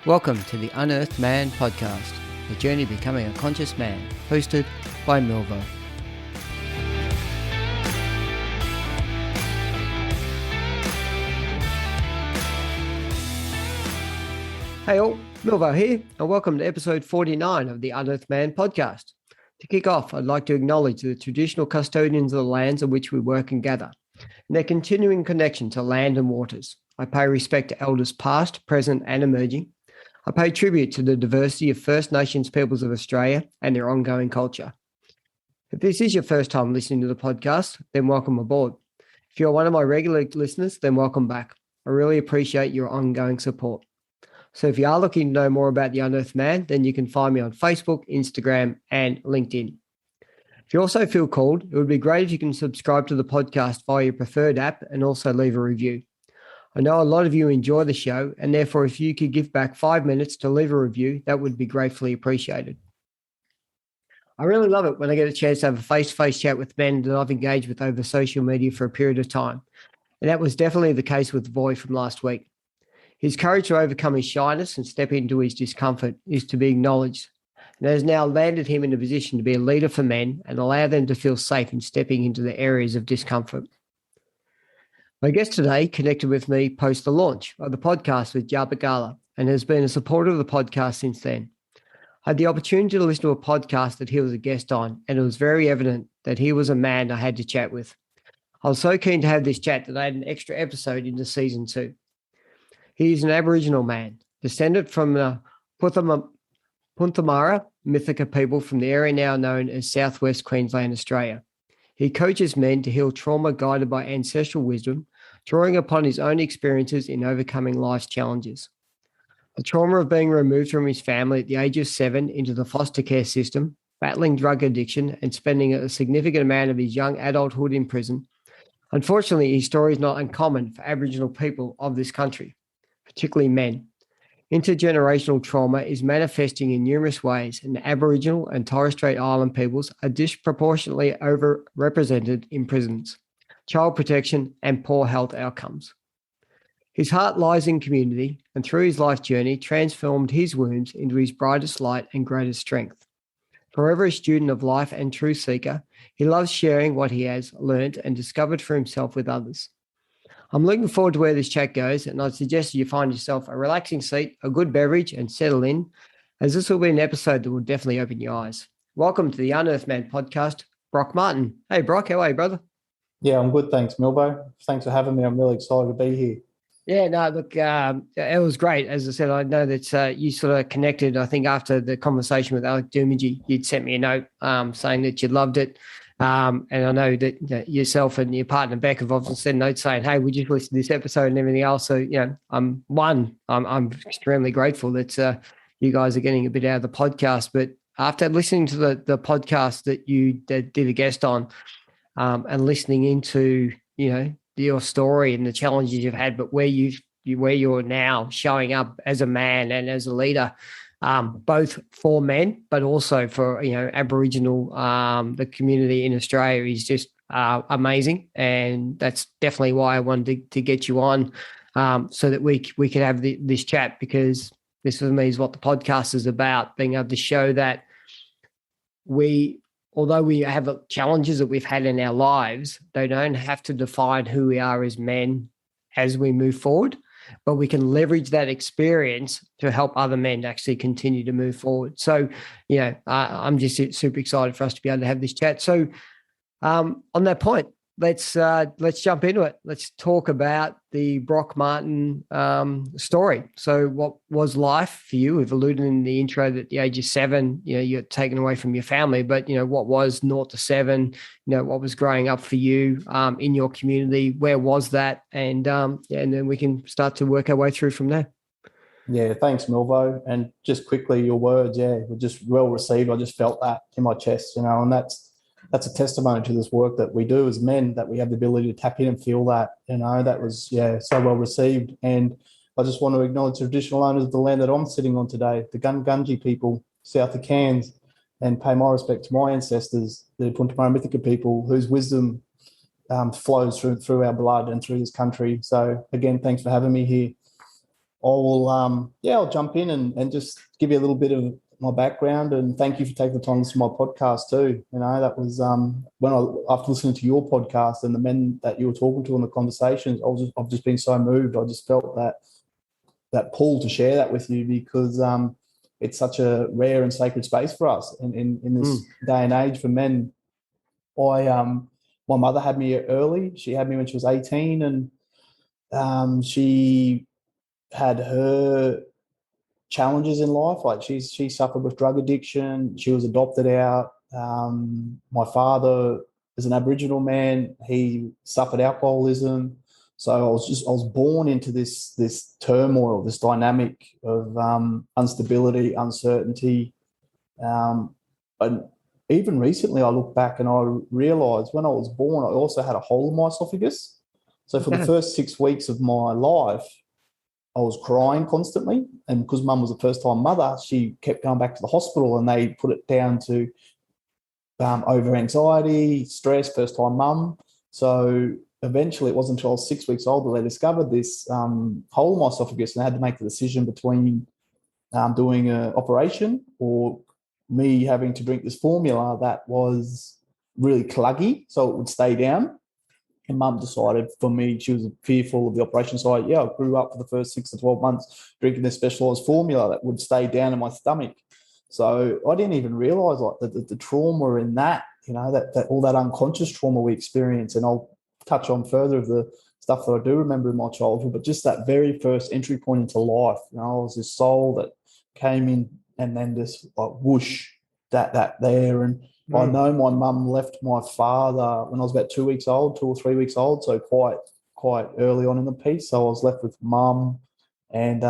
Welcome to the Unearthed Man podcast, the journey of becoming a conscious man, hosted by Milvo. Hey all, Milvo here, and welcome to episode 49 of the Unearthed Man podcast. To kick off, I'd like to acknowledge the traditional custodians of the lands on which we work and gather, and their continuing connection to land and waters. I pay respect to elders past, present, and emerging. I pay tribute to the diversity of First Nations peoples of Australia and their ongoing culture. If this is your first time listening to the podcast, then welcome aboard. If you're one of my regular listeners, then welcome back. I really appreciate your ongoing support. So if you are looking to know more about the Unearthed Man, then you can find me on Facebook, Instagram, and LinkedIn. If you also feel called, it would be great if you can subscribe to the podcast via your preferred app and also leave a review. I know a lot of you enjoy the show, and therefore if you could give back 5 minutes to leave a review, that would be gratefully appreciated. I really love it when I get a chance to have a face-to-face chat with men that I've engaged with over social media for a period of time. And that was definitely the case with Voy from last week. His courage to overcome his shyness and step into his discomfort is to be acknowledged, and has now landed him in a position to be a leader for men and allow them to feel safe in stepping into the areas of discomfort. My guest today connected with me post the launch of the podcast with Jabba Gala and has been a supporter of the podcast since then. I had the opportunity to listen to a podcast that he was a guest on, and it was very evident that he was a man I had to chat with. I was so keen to have this chat that I had an extra episode into season 2. He is an Aboriginal man, descendant from the Punthamara Mithika people from the area now known as Southwest Queensland, Australia. He coaches men to heal trauma guided by ancestral wisdom, drawing upon his own experiences in overcoming life's challenges. The trauma of being removed from his family at the age of 7 into the foster care system, battling drug addiction, and spending a significant amount of his young adulthood in prison. Unfortunately, his story is not uncommon for Aboriginal people of this country, particularly men. Intergenerational trauma is manifesting in numerous ways, and Aboriginal and Torres Strait Island peoples are disproportionately overrepresented in prisons, child protection, and poor health outcomes. His heart lies in community, and through his life journey, transformed his wounds into his brightest light and greatest strength. Forever a student of life and truth seeker, he loves sharing what he has learned and discovered for himself with others. I'm looking forward to where this chat goes, and I'd suggest you find yourself a relaxing seat, a good beverage, and settle in, as this will be an episode that will definitely open your eyes. Welcome to the Unearthed Man podcast, Broc Martin. Hey, Broc, how are you, brother? Yeah, I'm good, thanks, Milbo. Thanks for having me. I'm really excited to be here. Yeah, no, look, it was great. As I said, I know that you sort of connected, I think, after the conversation with Alec Dumagy. You'd sent me a note saying that you loved it. And I know that yourself and your partner Beck have often sent notes saying, "Hey, we just listened to this episode and everything else." So, I'm extremely grateful that you guys are getting a bit out of the podcast. But after listening to the podcast that you did a guest on, and listening into your story and the challenges you've had, but where you're now showing up as a man and as a leader. Both for men, but also for Aboriginal, the community in Australia is just amazing, and that's definitely why I wanted to get you on, so that we could have this chat, because this for me is what the podcast is about: being able to show that although we have challenges that we've had in our lives, they don't have to define who we are as men as we move forward. But we can leverage that experience to help other men actually continue to move forward. So, I'm just super excited for us to be able to have this chat. So, on that point, let's jump into it. Let's talk about the Broc Martin story. So, what was life for you? We've alluded in the intro that at the age of 7, you're taken away from your family. But what was 0 to 7? What was growing up for you in your community? Where was that? And then we can start to work our way through from there. Yeah, thanks, Milvo. And just quickly, your words, were just well received. I just felt that in my chest, and that's a testimony to this work that we do as men, that we have the ability to tap in and feel that. That was so well received. And I just want to acknowledge the traditional owners of the land that I'm sitting on today, the Gungungji people, south of Cairns, and pay my respect to my ancestors, the Punthamara Mithika people, whose wisdom flows through our blood and through this country. So again, thanks for having me here. I'll jump in and just give you a little bit of my background, and thank you for taking the time to listen to my podcast too. You know, that was after listening to your podcast and the men that you were talking to in the conversations, I've just been so moved. I just felt that pull to share that with you because it's such a rare and sacred space for us in this day and age for men. My mother had me early. She had me when she was 18, and she had her challenges in life. Like she suffered with drug addiction. She was adopted out. My father is an Aboriginal man. He suffered alcoholism. So I was born into this turmoil, this dynamic of instability, uncertainty. And even recently, I look back and I realised when I was born, I also had a hole in my esophagus. So for the first 6 weeks of my life, I was crying constantly. And because mum was a first-time mother, she kept going back to the hospital and they put it down to over anxiety, stress, first-time mum. So eventually it wasn't until I was 6 weeks old that they discovered this hole in my esophagus, and I had to make the decision between doing an operation or me having to drink this formula that was really cluggy so it would stay down. And mum decided for me, she was fearful of the operation. So I grew up for the first 6 to 12 months drinking this specialised formula that would stay down in my stomach. So I didn't even realise the trauma in that, you know, that all that unconscious trauma we experience. And I'll touch on further of the stuff that I do remember in my childhood, but just that very first entry point into life. You know, I was this soul that came in and then just like whoosh, that there. And I know my mum left my father when I was about 2 weeks old, 2 or 3 weeks old, so quite early on in the piece. So I was left with mum, and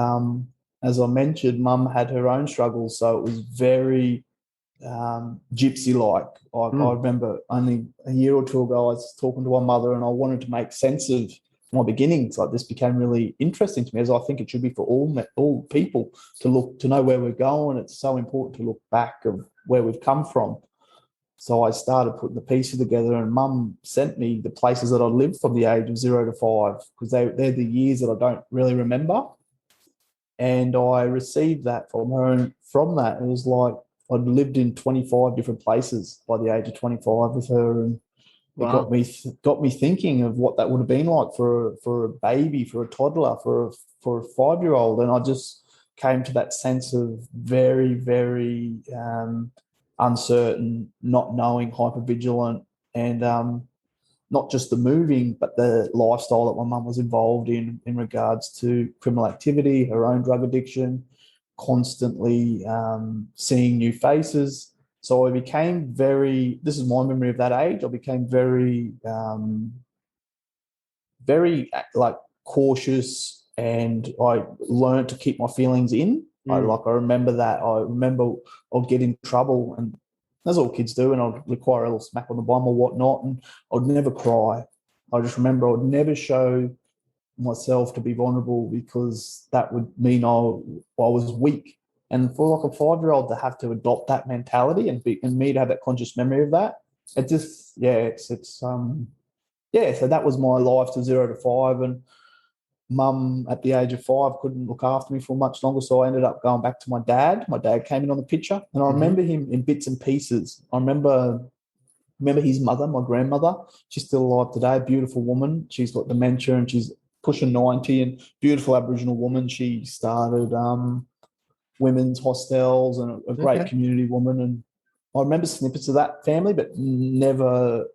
as I mentioned, mum had her own struggles, so it was very gypsy-like. I remember only a year or two ago I was talking to my mother and I wanted to make sense of my beginnings. Like this became really interesting to me, as I think it should be for all people to know where we're going. It's so important to look back of where we've come from. So I started putting the pieces together, and mum sent me the places that I lived from the age of 0 to 5 because they're the years that I don't really remember. And I received that from her, and from that it was like I'd lived in 25 different places by the age of 25 with her, and it got me thinking of what that would have been like for a baby, for a toddler, for a 5-year-old. And I just came to that sense of very, very uncertain, not knowing, hypervigilant, and not just the moving, but the lifestyle that my mum was involved in regards to criminal activity, her own drug addiction, constantly seeing new faces. So I became this is my memory of that age, I became very, very like cautious, and I learned to keep my feelings in. I remember that. I remember I'd get in trouble, and that's all kids do, and I'd require a little smack on the bum or whatnot, and I'd never cry. I just remember I would never show myself to be vulnerable because that would mean I was weak. And for like a 5-year-old to have to adopt that mentality and me to have that conscious memory of that, it just, so that was my life to 0 to 5. And mum at the age of 5 couldn't look after me for much longer, so I ended up going back to my dad. My dad came in on the picture, and I remember him in bits and pieces. I remember his mother, my grandmother. She's still alive today, beautiful woman. She's got dementia and she's pushing 90, and beautiful Aboriginal woman. She started women's hostels and a great community woman. And I remember snippets of that family, but never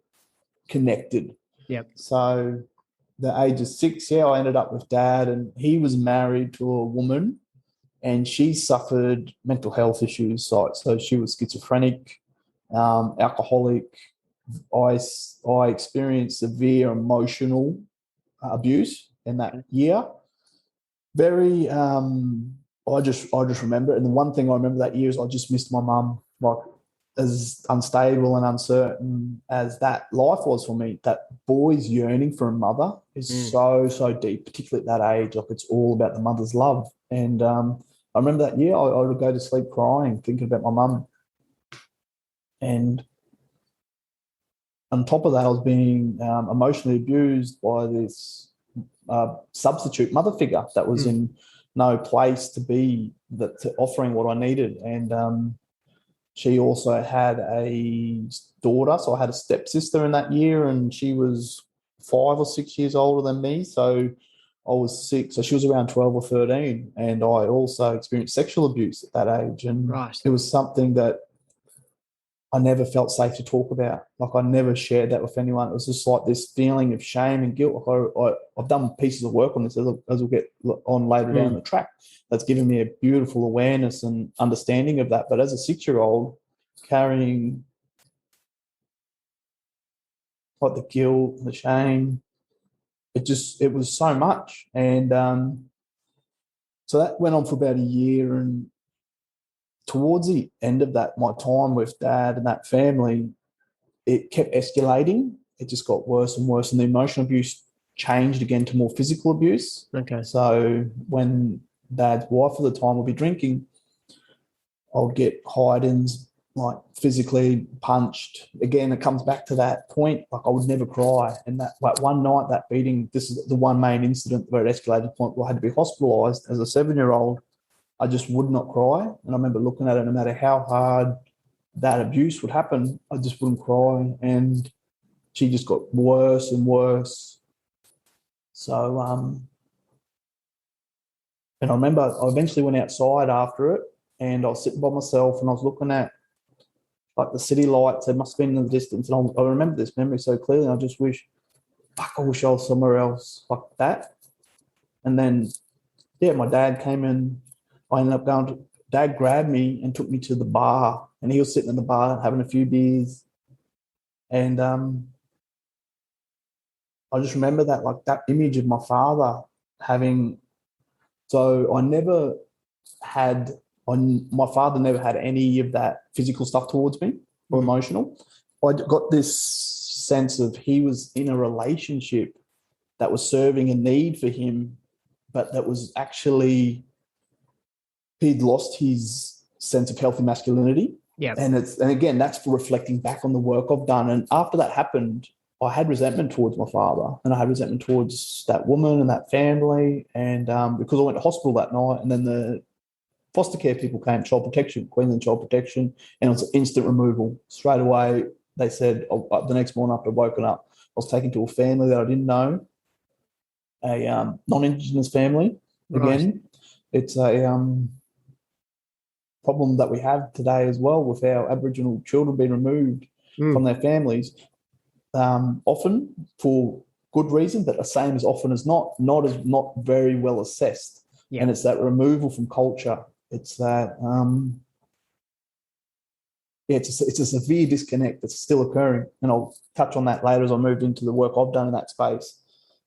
connected. Yep. So the age of 6, I ended up with dad, and he was married to a woman, and she suffered mental health issues. So she was schizophrenic, alcoholic. I experienced severe emotional abuse in that year. Very, I just remember it. And the one thing I remember that year is I just missed my mum. Like, as unstable and uncertain as that life was for me, that boy's yearning for a mother is so deep, particularly at that age. Like, it's all about the mother's love. And I remember that year I would go to sleep crying, thinking about my mum. And on top of that, I was being emotionally abused by this substitute mother figure that was in no place to be to offering what I needed. And she also had a daughter, so I had a stepsister in that year, and she was 5 or 6 years older than me. So I was 6, so she was around 12 or 13, and I also experienced sexual abuse at that age, and Right. it was something that I never felt safe to talk about. Like, I never shared that with anyone. It was just like this feeling of shame and guilt. Like, I've done pieces of work on this, as we'll get on later down the track. That's given me a beautiful awareness and understanding of that. But as a 6-year-old, carrying like the guilt, the shame, it was so much. And so that went on for about a year, and towards the end of that, my time with Dad and that family, it kept escalating. It just got worse and worse, and the emotional abuse changed again to more physical abuse. Okay. So when Dad's wife at the time would be drinking, I would get hide-ins, like physically punched. Again, it comes back to that point, like I would never cry. And that, like, one night, that beating, this is the one main incident where it escalated to the point where I had to be hospitalised as a 7-year-old. I just would not cry. And I remember looking at it, no matter how hard that abuse would happen, I just wouldn't cry. And she just got worse and worse. So, and I remember I eventually went outside after it, and I was sitting by myself, and I was looking at like the city lights. It must have been in the distance. And I remember this memory so clearly. I just wish I was somewhere else like that. And then, my dad came in. I ended up going to, Dad grabbed me and took me to the bar, and he was sitting in the bar having a few beers. And I just remember that, like, that image of my father having, so my father never had any of that physical stuff towards me or emotional. I got this sense of he was in a relationship that was serving a need for him, but that was actually, he'd lost his sense of healthy masculinity. Yeah. And again, that's reflecting back on the work I've done. And after that happened, I had resentment towards my father, and I had resentment towards that woman and that family. And because I went to hospital that night, and then the foster care people came, Child Protection, Queensland Child Protection, and it was instant removal. Straight away, they said, the next morning after I'd woken up, I was taken to a family that I didn't know, a non-Indigenous family. Right. Again, it's a problem that we have today as well, with our Aboriginal children being removed from their families, often for good reason, but the same as often as not very well assessed. Yeah. And it's that removal from culture. It's that it's a severe disconnect that's still occurring, and I'll touch on that later as I moved into the work I've done in that space.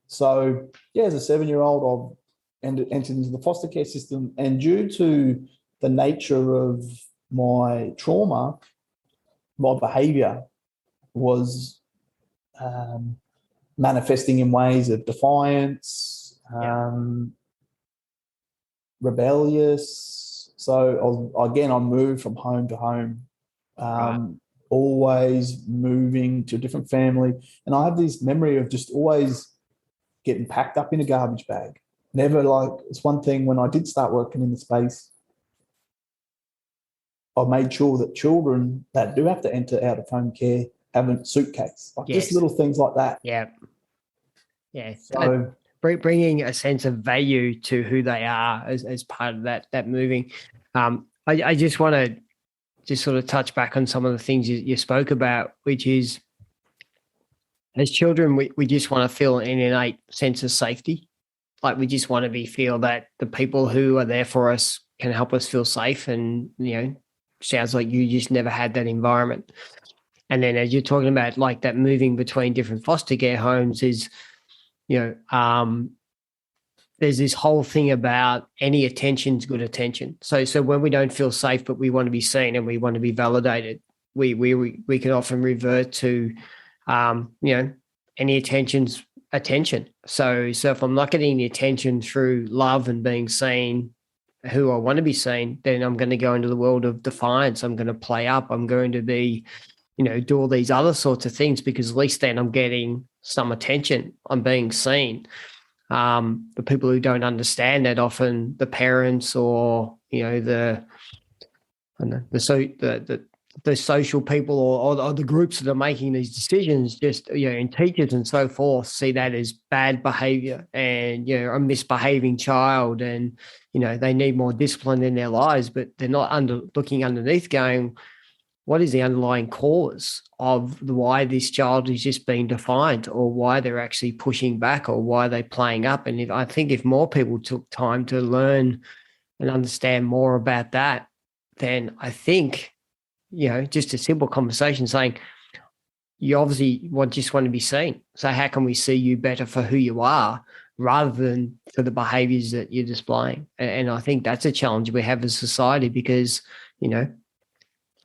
So as a 7-year-old, I've entered into the foster care system, and due to the nature of my trauma, my behaviour was manifesting in ways of defiance, rebellious. So I moved from home to home, always moving to a different family. And I have this memory of just always getting packed up in a garbage bag. Never, like, it's one thing when I did start working in the space, I made sure that children that do have to enter out of home care have a suitcase, like just little things like that. Yeah. Yeah. So bringing a sense of value to who they are as part of that moving. I just want to just sort of touch back on some of the things you spoke about, which is, as children, we just want to feel an innate sense of safety. Like, we just want to feel that the people who are there for us can help us feel safe. And, sounds like you just never had that environment. And then as you're talking about, like, that moving between different foster care homes is, there's this whole thing about any attention's good attention. So when we don't feel safe, but we want to be seen and we want to be validated, we can often revert to, any attention's attention. So if I'm not getting the attention through love and being seen who I want to be seen, then I'm going to go into the world of defiance. I'm going to play up. I'm going to be, do all these other sorts of things, because at least then I'm getting some attention. I'm being seen. The people who don't understand that, often the parents, or the social people, or the groups that are making these decisions, just and teachers and so forth, see that as bad behavior and a misbehaving child, and they need more discipline in their lives, but they're not looking underneath, going, what is the underlying cause of why this child is just being defiant, or why they're actually pushing back, or why they're playing up? And I think if more people took time to learn and understand more about that, then I think, just a simple conversation saying, you obviously just want to be seen. So how can we see you better for who you are, rather than for the behaviors that you're displaying? And I think that's a challenge we have as society, because,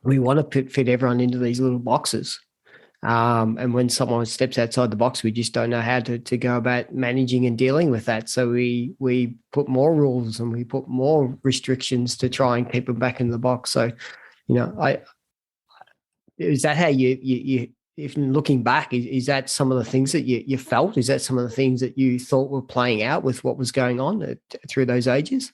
we want to fit everyone into these little boxes. And when someone steps outside the box, we just don't know how to go about managing and dealing with that. So we put more rules and we put more restrictions to try and keep them back in the box. So, is that how you if looking back, is that some of the things that you felt? Is that some of the things that you thought were playing out with what was going on through those ages?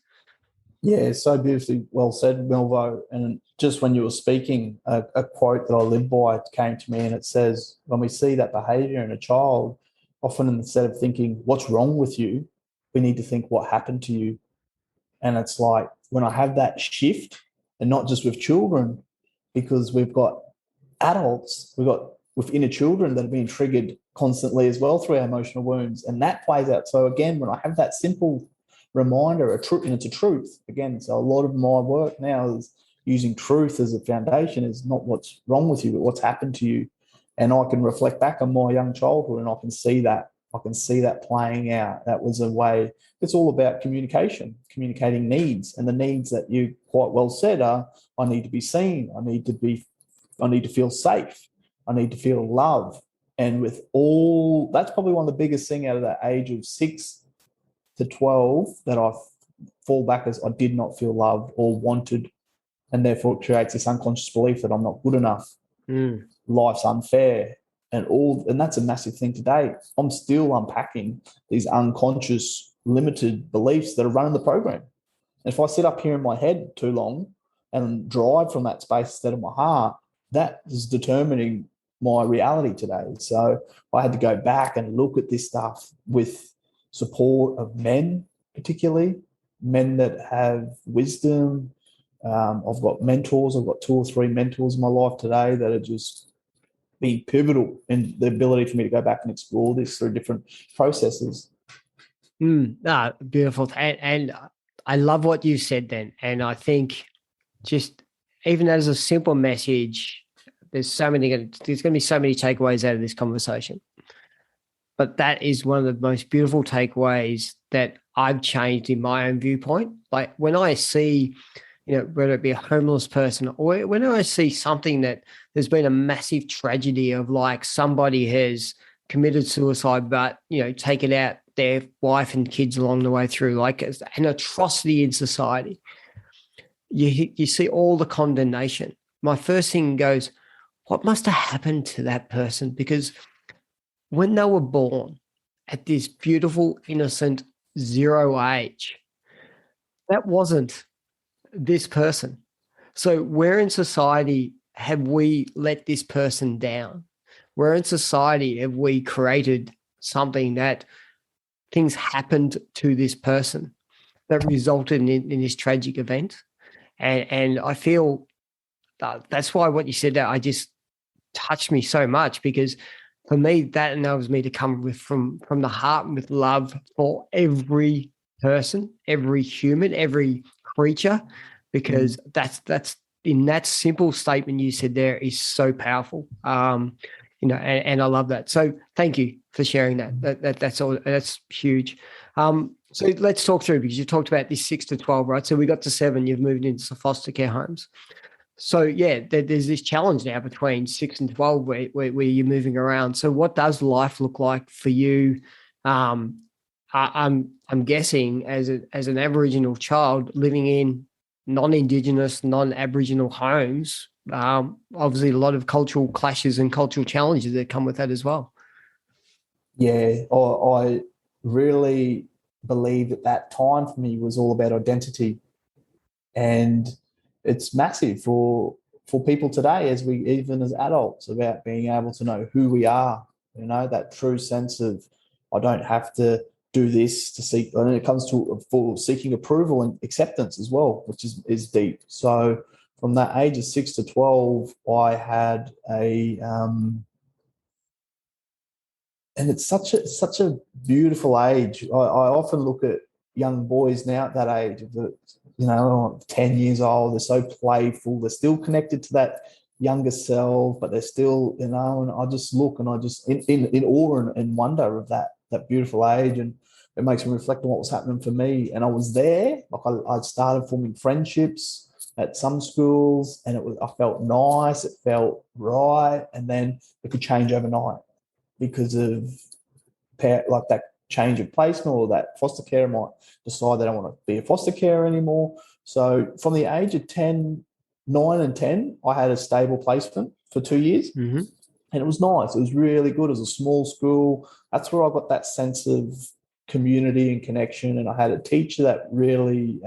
Yeah, so beautifully well said, Milvo. And just when you were speaking, a quote that I live by came to me, and it says, when we see that behaviour in a child, often instead of thinking, what's wrong with you, we need to think, what happened to you? And it's like, when I have that shift, and not just with children, because we've got adults, we've got with inner children that are being triggered constantly as well through our emotional wounds, and that plays out. So again, when I have that simple reminder, and it's a truth again. So a lot of my work now is using truth as a foundation. Is not what's wrong with you, but what's happened to you. And I can reflect back on my young childhood, and I can see that playing out. That was a way. It's all about communicating needs, and the needs that you quite well said are: I need to be seen. I need to feel safe. I need to feel love. And with all, that's probably one of the biggest thing out of that age of 6 to 12 that I fall back as I did not feel loved or wanted, and therefore it creates this unconscious belief that I'm not good enough. Life's unfair, and that's a massive thing today. I'm still unpacking these unconscious limited beliefs that are running the program. And if I sit up here in my head too long and drive from that space instead of my heart, that is determining my reality today. So I had to go back and look at this stuff with support of men, particularly men that have wisdom. I've got mentors. I've got 2 or 3 mentors in my life today that are just been pivotal in the ability for me to go back and explore this through different processes. Beautiful. And I love what you said then. And I think, just even as a simple message, there's going to be so many takeaways out of this conversation. But that is one of the most beautiful takeaways that I've changed in my own viewpoint. Like when I see, whether it be a homeless person, or when I see something that there's been a massive tragedy of, like, somebody has committed suicide, but, taken out their wife and kids along the way through, like an atrocity in society. You see all the condemnation. My first thing goes, what must have happened to that person? Because when they were born at this beautiful, innocent 0 age, that wasn't this person. So where in society have we let this person down? Where in society have we created something that things happened to this person that resulted in this tragic event? And I feel that's why what you said there, I just touched me so much, because for me, that enables me to come from the heart with love for every person, every human, every creature, because that's in that simple statement you said there is so powerful. And I love that. So thank you for sharing that. That's all. That's huge. So let's talk through, because you talked about this 6 to 12, right? So we got to 7, you've moved into foster care homes. So yeah, there's this challenge now between 6 and 12 where you're moving around. So what does life look like for you? I'm guessing as an Aboriginal child living in non-Indigenous, non-Aboriginal homes, obviously a lot of cultural clashes and cultural challenges that come with that as well. Yeah, I really believed that time for me was all about identity. And it's massive for people today, even as adults, about being able to know who we are, that true sense of, I don't have to do this to seek, and it comes to for seeking approval and acceptance as well, which is deep. So from that age of 6 to 12, I had and it's such a beautiful age. I often look at young boys now at that age, 10 years old, they're so playful, they're still connected to that younger self, but they're still, and I just look and I just in awe and wonder of that beautiful age. And it makes me reflect on what was happening for me. And I was there, like I started forming friendships at some schools, and I felt nice, it felt right, and then it could change overnight because of like that change of placement, or that foster carer might decide they don't want to be a foster carer anymore. So from the age of 9 and 10, I had a stable placement for 2 years. Mm-hmm. And it was nice. It was really good. It was a small school. That's where I got that sense of community and connection. And I had a teacher that really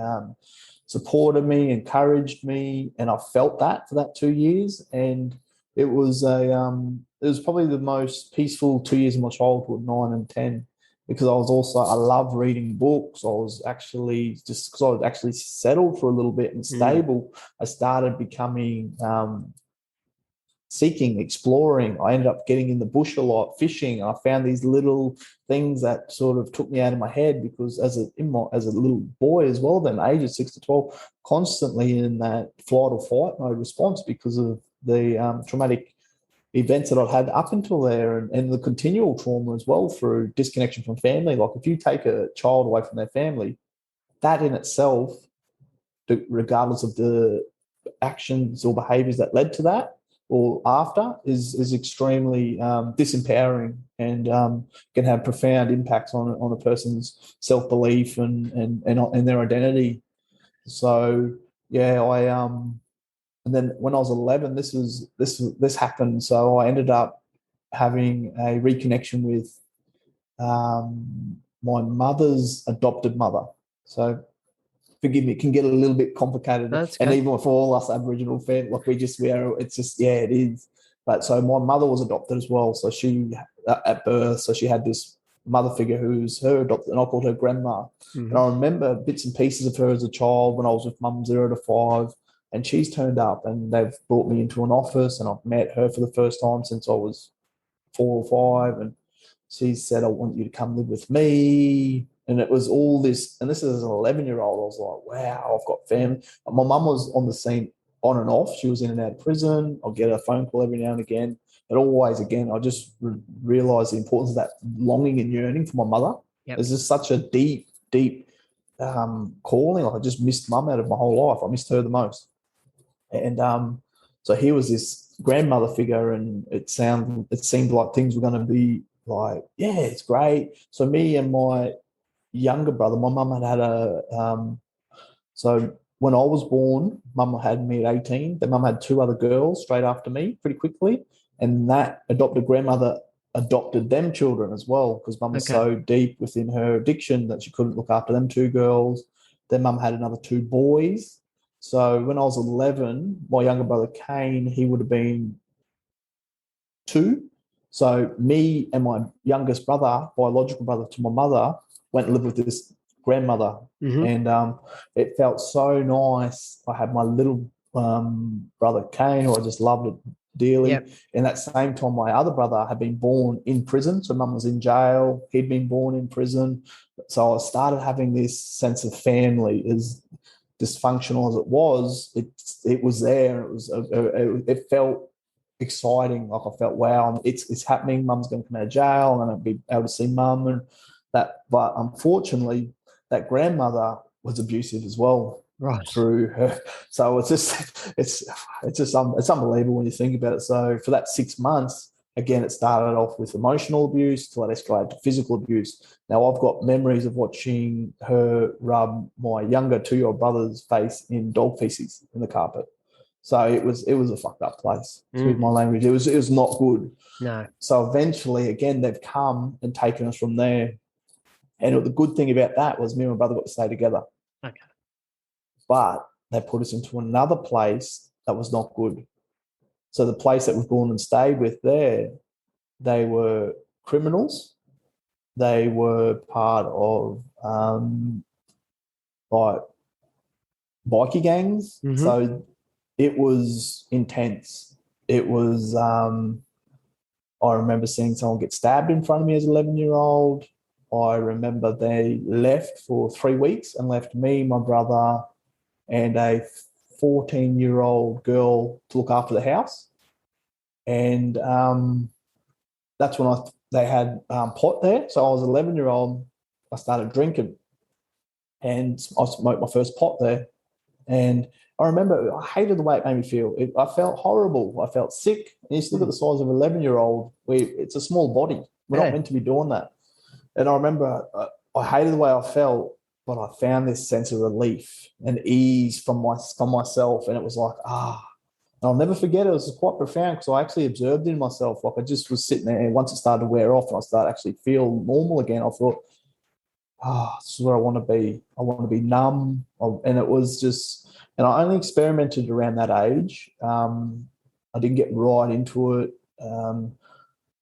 supported me, encouraged me, and I felt that for that 2 years. And it was probably the most peaceful 2 years of my childhood, 9 and 10, because I love reading books. I was actually, just because I was actually settled for a little bit and stable, I started becoming seeking, exploring. I ended up getting in the bush a lot, fishing. I found these little things that sort of took me out of my head, because as a little boy as well, then ages 6 to 12, constantly in that flight or fight mode response because of the traumatic events that I'd had up until there, and the continual trauma as well through disconnection from family. Like if you take a child away from their family, that in itself, regardless of the actions or behaviours that led to that or after, is extremely disempowering, and can have profound impacts on a person's self-belief and their identity. So yeah, and then when I was 11, this happened. So I ended up having a reconnection with my mother's adopted mother. So forgive me, it can get a little bit complicated. That's and okay. even for all us Aboriginal fans, like it is. But so my mother was adopted as well. So she, at birth, so she had this mother figure who's her adopted, and I called her grandma. Mm-hmm. And I remember bits and pieces of her as a child when I was with mum 0 to 5. And she's turned up, and they've brought me into an office, and I've met her for the first time since I was 4 or 5. And she said, I want you to come live with me. And it was all this, and this is as an 11-year-old. I was like, wow, I've got family. My mum was on the scene on and off. She was in and out of prison. I'll get a phone call every now and again. But always, again, I just realised the importance of that longing and yearning for my mother. Yep. It's just such a deep, deep calling. Like I just missed mum out of my whole life. I missed her the most. And so here was this grandmother figure, and it seemed like things were going to be like, yeah, it's great. So me and my younger brother, my mum had so when I was born, mum had me at 18. Then mum had 2 other girls straight after me pretty quickly. And that adopted grandmother adopted them children as well, because mum was so deep within her addiction that she couldn't look after them 2 girls. Then mum had another 2 boys. So when I was 11, my younger brother Kane, he would have been 2. So me and my youngest brother, biological brother to my mother, went and lived with this grandmother. Mm-hmm. And it felt so nice. I had my little brother Kane, who I just loved it dearly. Yep. And at the same time, my other brother had been born in prison. So mum was in jail. He'd been born in prison. So I started having this sense of family. As dysfunctional as it was, it was there. It felt exciting. Like I felt, wow, it's happening. Mum's going to come out of jail, and I'm going to be able to see mum and that. But unfortunately, that grandmother was abusive as well, right, through her. So it's unbelievable when you think about it. So for that 6 months, again, it started off with emotional abuse till it escalated to physical abuse. Now I've got memories of watching her rub my younger 2-year-old brother's face in dog feces in the carpet. So it was a fucked up place. Excuse my language. It was not good. No. So eventually, again, they've come and taken us from there. And the good thing about that was me and my brother got to stay together. Okay. But they put us into another place that was not good. So the place that we've gone and stayed with there, they were criminals. They were part of like bikie gangs. Mm-hmm. So it was intense. It was, I remember seeing someone get stabbed in front of me as an 11-year-old. I remember they left for 3 weeks and left me, my brother, and a 14-year-old girl to look after the house. And that's when they had pot there. So I was an 11-year-old. I started drinking, and I smoked my first pot there. And I remember I hated the way it made me feel. I felt horrible. I felt sick. And you just look at the size of an 11-year-old. It's a small body. We're not meant to be doing that. And I remember I hated the way I felt, but I found this sense of relief and ease from myself. And it was like, and I'll never forget it. It was quite profound because I actually observed it in myself. Like I just was sitting there, and once it started to wear off and I started to actually feel normal again, I thought, this is where I want to be. I want to be numb. And it was just, and I only experimented around that age. I didn't get right into it.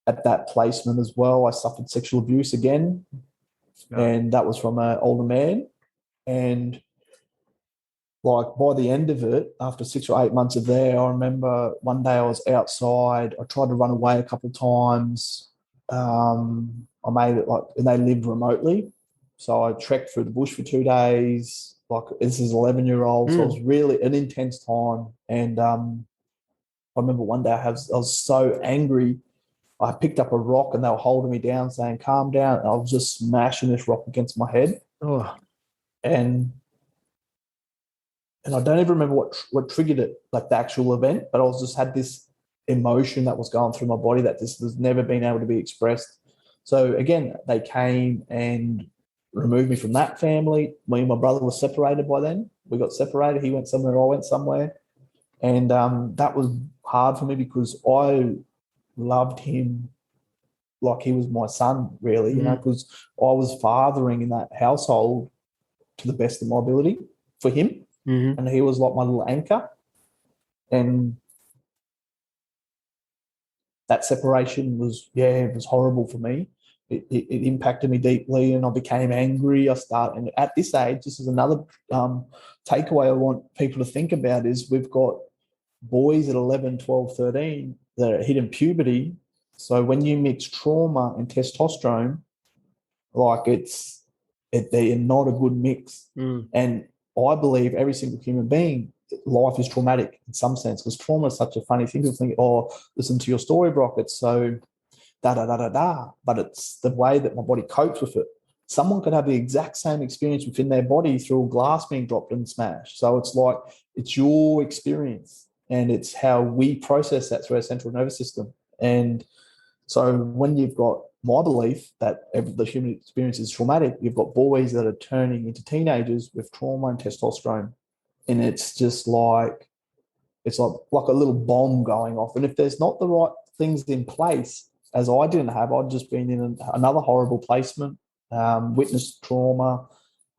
At that placement as well, I suffered sexual abuse again. And that was from an older man. And like by the end of it, after 6 or 8 months of there, I remember one day I was outside. I tried to run away a couple of times. I made it and they lived remotely. So I trekked through the bush for 2 days. Like this is 11-year-old. So it was really an intense time. And I remember one day I was so angry. I picked up a rock and they were holding me down saying, calm down. And I was just smashing this rock against my head. And I don't even remember what triggered it, like the actual event, but I just had this emotion that was going through my body that this was never been able to be expressed. So again, they came and removed me from that family. Me and my brother were separated by then. We got separated. He went somewhere, I went somewhere. And that was hard for me because I loved him like he was my son, really, you know, because I was fathering in that household to the best of my ability for him. And he was like my little anchor. And that separation was horrible for me. It impacted me deeply and I became angry. And at this age, this is another takeaway I want people to think about is we've got boys at 11, 12, 13 that are hitting puberty. So when you mix trauma and testosterone, like they're not a good mix. And I believe every single human being, life is traumatic in some sense because trauma is such a funny thing. People think, listen to your story, Broc. It's so da-da-da-da-da. But it's the way that my body copes with it. Someone could have the exact same experience within their body through a glass being dropped and smashed. So it's like it's your experience and it's how we process that through our central nervous system. And so when you've got my belief that the human experience is traumatic, you've got boys that are turning into teenagers with trauma and testosterone. And it's just like, it's like a little bomb going off. And if there's not the right things in place, as I didn't have, I'd just been in another horrible placement, witnessed trauma,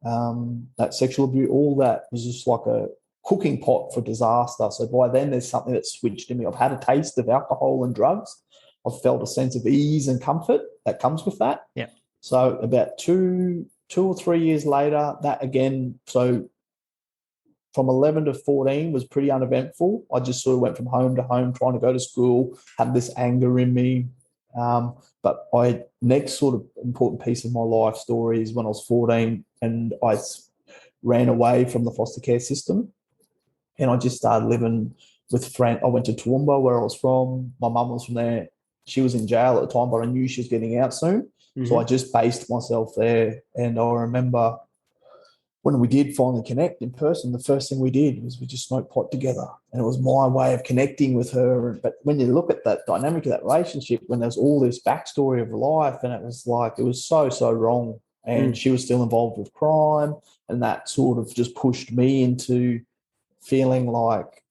that sexual abuse, all that was just like a cooking pot for disaster. So by then there's something that switched in me. I've had a taste of alcohol and drugs. I've felt a sense of ease and comfort that comes with that. Yeah. So about two or 3 years later, that again, so from 11 to 14 was pretty uneventful. I just sort of went from home to home trying to go to school, had this anger in me. But next sort of important piece of my life story is when I was 14 and I ran away from the foster care system and I just started living with friends. I went to Toowoomba where I was from. My mum was from there. She was in jail at the time, but I knew she was getting out soon. So I just based myself there. And I remember when we did finally connect in person, the first thing we did was we just smoked pot together. And it was my way of connecting with her. But when you look at that dynamic of that relationship, when there's all this backstory of life, and it was like, it was so, so wrong. And she was still involved with crime. And that sort of just pushed me into feeling like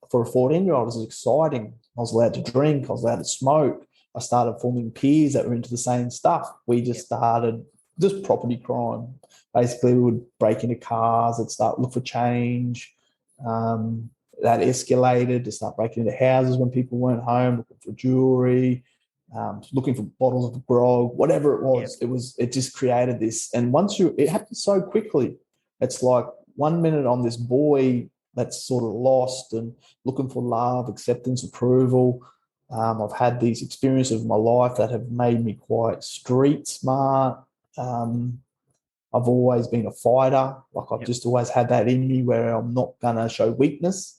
for a 14-year-old, it was exciting. I was allowed to drink. I was allowed to smoke. I started forming peers that were into the same stuff. We just started just property crime. Basically, we would break into cars and start look for change. That escalated to start breaking into houses when people weren't home, looking for jewelry, looking for bottles of grog, whatever it was. Yep. It just created this. And it happened so quickly. It's like 1 minute I'm this boy that's sort of lost and looking for love, acceptance, approval. I've had these experiences of my life that have made me quite street smart. I've always been a fighter. Like I've just always had that in me where I'm not going to show weakness.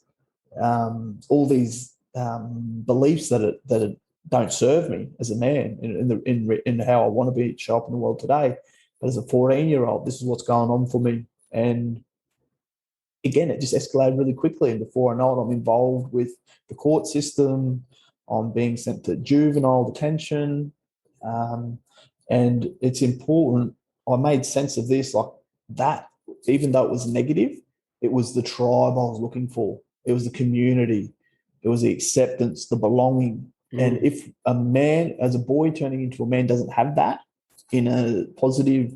All these beliefs that don't serve me as a man in how I want to show up in the world today. But as a 14-year-old, this is what's going on for me. And again, it just escalated really quickly. And before I know it, I'm involved with the court system. I'm being sent to juvenile detention. And it's important. I made sense of this, like that, even though it was negative, it was the tribe I was looking for. It was the community. It was the acceptance, the belonging. And if a man, as a boy turning into a man, doesn't have that in a positive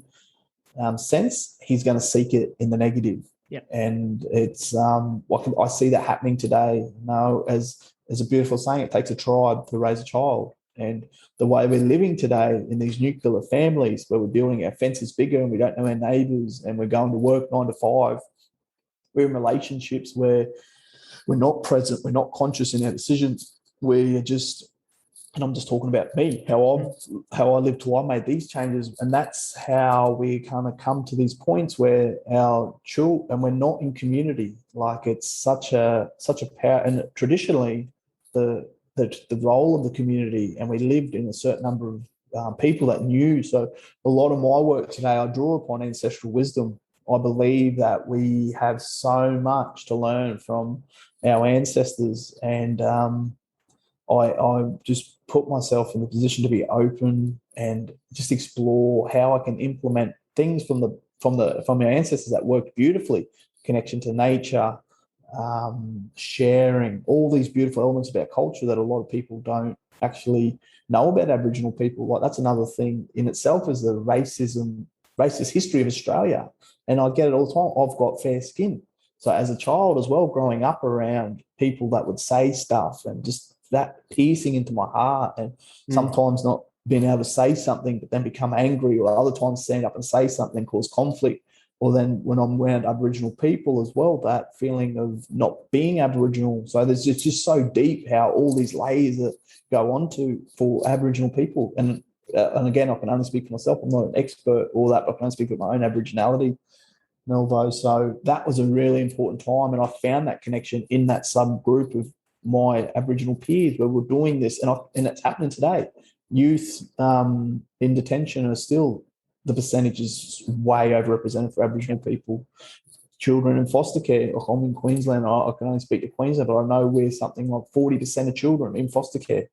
sense, he's going to seek it in the negative. Yeah. And it's I see that happening today. You know, as a beautiful saying, it takes a tribe to raise a child. And the way we're living today in these nuclear families where we're building our fences bigger and we don't know our neighbours and we're going to work 9 to 5, we're in relationships where we're not present, we're not conscious in our decisions. We're just, and I'm just talking about me, how I lived till I made these changes. And that's how we kind of come to these points where our children, and we're not in community. Like it's such a power. And traditionally, the role of the community, and we lived in a certain number of people that knew. So a lot of my work today, I draw upon ancestral wisdom. I believe that we have so much to learn from our ancestors, and I just put myself in the position to be open and just explore how I can implement things from our ancestors that worked beautifully. Connection to nature, sharing, all these beautiful elements of our culture that a lot of people don't actually know about Aboriginal people. Like that's another thing in itself is the racist history of Australia. And I get it all the time. I've got fair skin. So as a child as well, growing up around people that would say stuff and just that piercing into my heart, and sometimes not being able to say something but then become angry, or other times stand up and say something and cause conflict. Or then when I'm around Aboriginal people as well, that feeling of not being Aboriginal. So it's just so deep how all these layers that go on to for Aboriginal people. And again, I can only speak for myself. I'm not an expert or that, but I can only speak for my own Aboriginality, Melvo. So that was a really important time. And I found that connection in that subgroup of my Aboriginal peers where we're doing this. And it's happening today. Youth in detention are still, the percentage is way overrepresented for Aboriginal people. Children in foster care, like I'm in Queensland, I can only speak to Queensland, but I know we're something like 40% of children in foster care.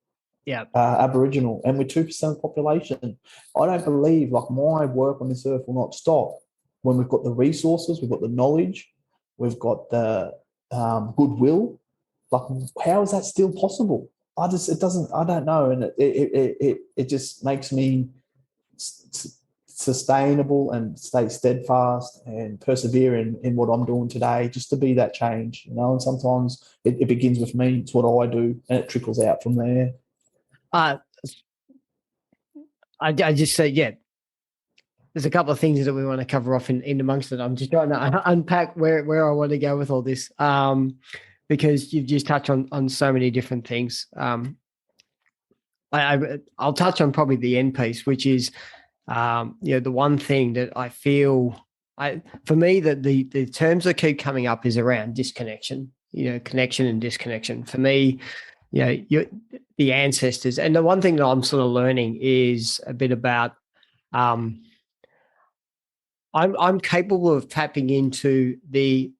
Yeah, Aboriginal, and we're 2% of the population. I don't believe like my work on this earth will not stop when we've got the resources, we've got the knowledge, we've got the goodwill. Like, how is that still possible? I don't know, and it just makes me sustainable and stay steadfast and persevere in what I'm doing today, just to be that change, you know. And sometimes it begins with me. It's what I do, and it trickles out from there. I just say, there's a couple of things that we want to cover off in amongst it. I'm just trying to unpack where I want to go with all this, because you've just touched on so many different things. I'll touch on probably the end piece, which is, the one thing that I feel, for me, that the terms that keep coming up is around disconnection, connection and disconnection. For me, the ancestors. And the one thing that I'm sort of learning is a bit about, I'm capable of tapping into the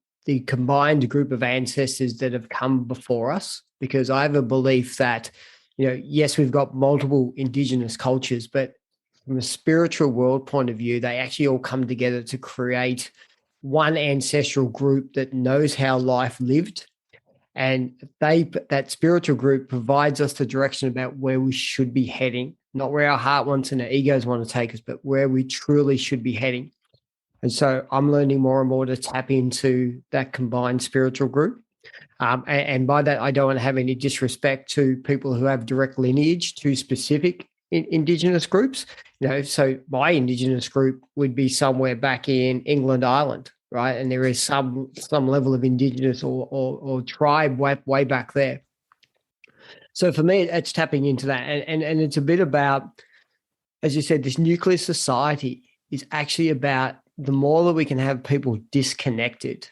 combined group of ancestors that have come before us, because I have a belief that, yes, we've got multiple Indigenous cultures, but from a spiritual world point of view, they actually all come together to create one ancestral group that knows how life lived. And that spiritual group provides us the direction about where we should be heading, not where our heart wants and our egos want to take us, but where we truly should be heading. And so I'm learning more and more to tap into that combined spiritual group. And by that, I don't want to have any disrespect to people who have direct lineage to specific Indigenous groups. So my Indigenous group would be somewhere back in England, Ireland, right? And there is some level of Indigenous or tribe way back there. So for me, it's tapping into that. And it's a bit about, as you said, this nuclear society is actually about the more that we can have people disconnected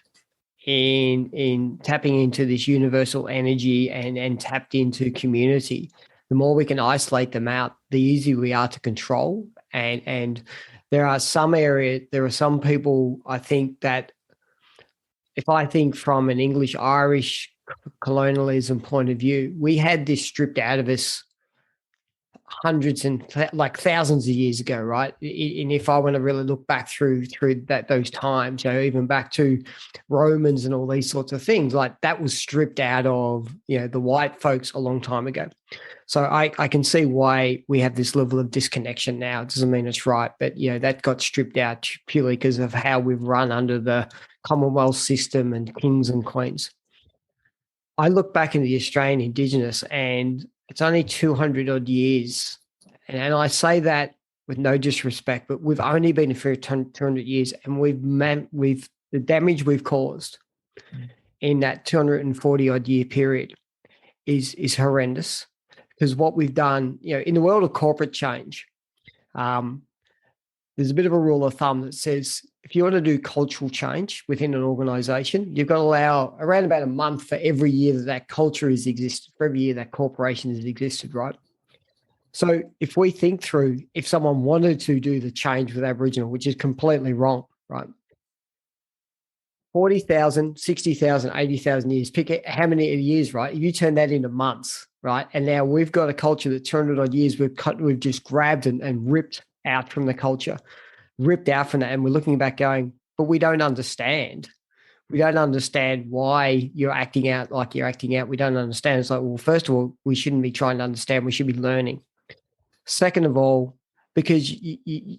in tapping into this universal energy and tapped into community, the more we can isolate them out, the easier we are to control. And there are some people, I think, that if I think from an English-Irish colonialism point of view, we had this stripped out of us hundreds and thousands of years ago, right? And if I want to really look back through those times, even back to Romans and all these sorts of things, like that was stripped out of the white folks a long time ago. So I can see why we have this level of disconnection now. It doesn't mean it's right, but that got stripped out purely because of how we've run under the Commonwealth system and kings and queens. I look back in the Australian Indigenous and it's only 200 odd years. And I say that with no disrespect, but we've only been here for 200 years and the damage we've caused in that 240 odd year period is horrendous. Because what we've done, in the world of corporate change, there's a bit of a rule of thumb that says if you want to do cultural change within an organization, you've got to allow around about a month for every year that culture has existed, for every year that corporation has existed, right? So if we think through, if someone wanted to do the change with Aboriginal, which is completely wrong, right? 40,000, 60,000, 80,000 years, pick how many years, right? If you turn that into months, right? And now we've got a culture that 200 odd years we've just grabbed and ripped out from the culture, ripped out from that. And we're looking back going, but we don't understand. We don't understand why you're acting out like you're acting out. We don't understand. It's like, well, first of all, we shouldn't be trying to understand. We should be learning. Second of all, because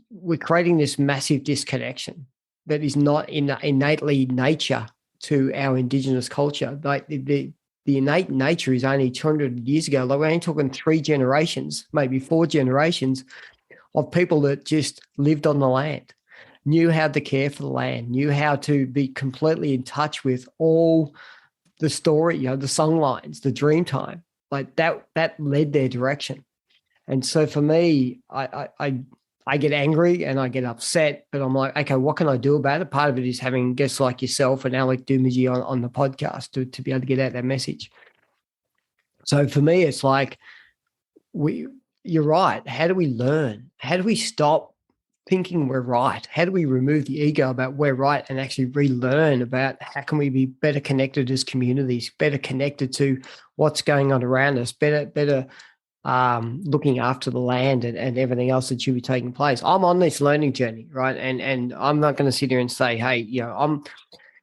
we're creating this massive disconnection that is not innately nature to our Indigenous culture. Like the innate nature is only 200 years ago. Like we're only talking 3 generations, maybe 4 generations of people that just lived on the land, knew how to care for the land, knew how to be completely in touch with all the story, the song lines, the dream time. Like that led their direction. And so for me, I get angry and I get upset, but I'm like, okay, what can I do about it? Part of it is having guests like yourself and Alec Dumagy on the podcast to be able to get out that message. So for me, it's like, you're right. How do we learn? How do we stop thinking we're right? How do we remove the ego about we're right and actually relearn about how can we be better connected as communities, better connected to what's going on around us, better looking after the land and everything else that should be taking place. I'm on this learning journey, right? And I'm not going to sit here and say, hey, I don't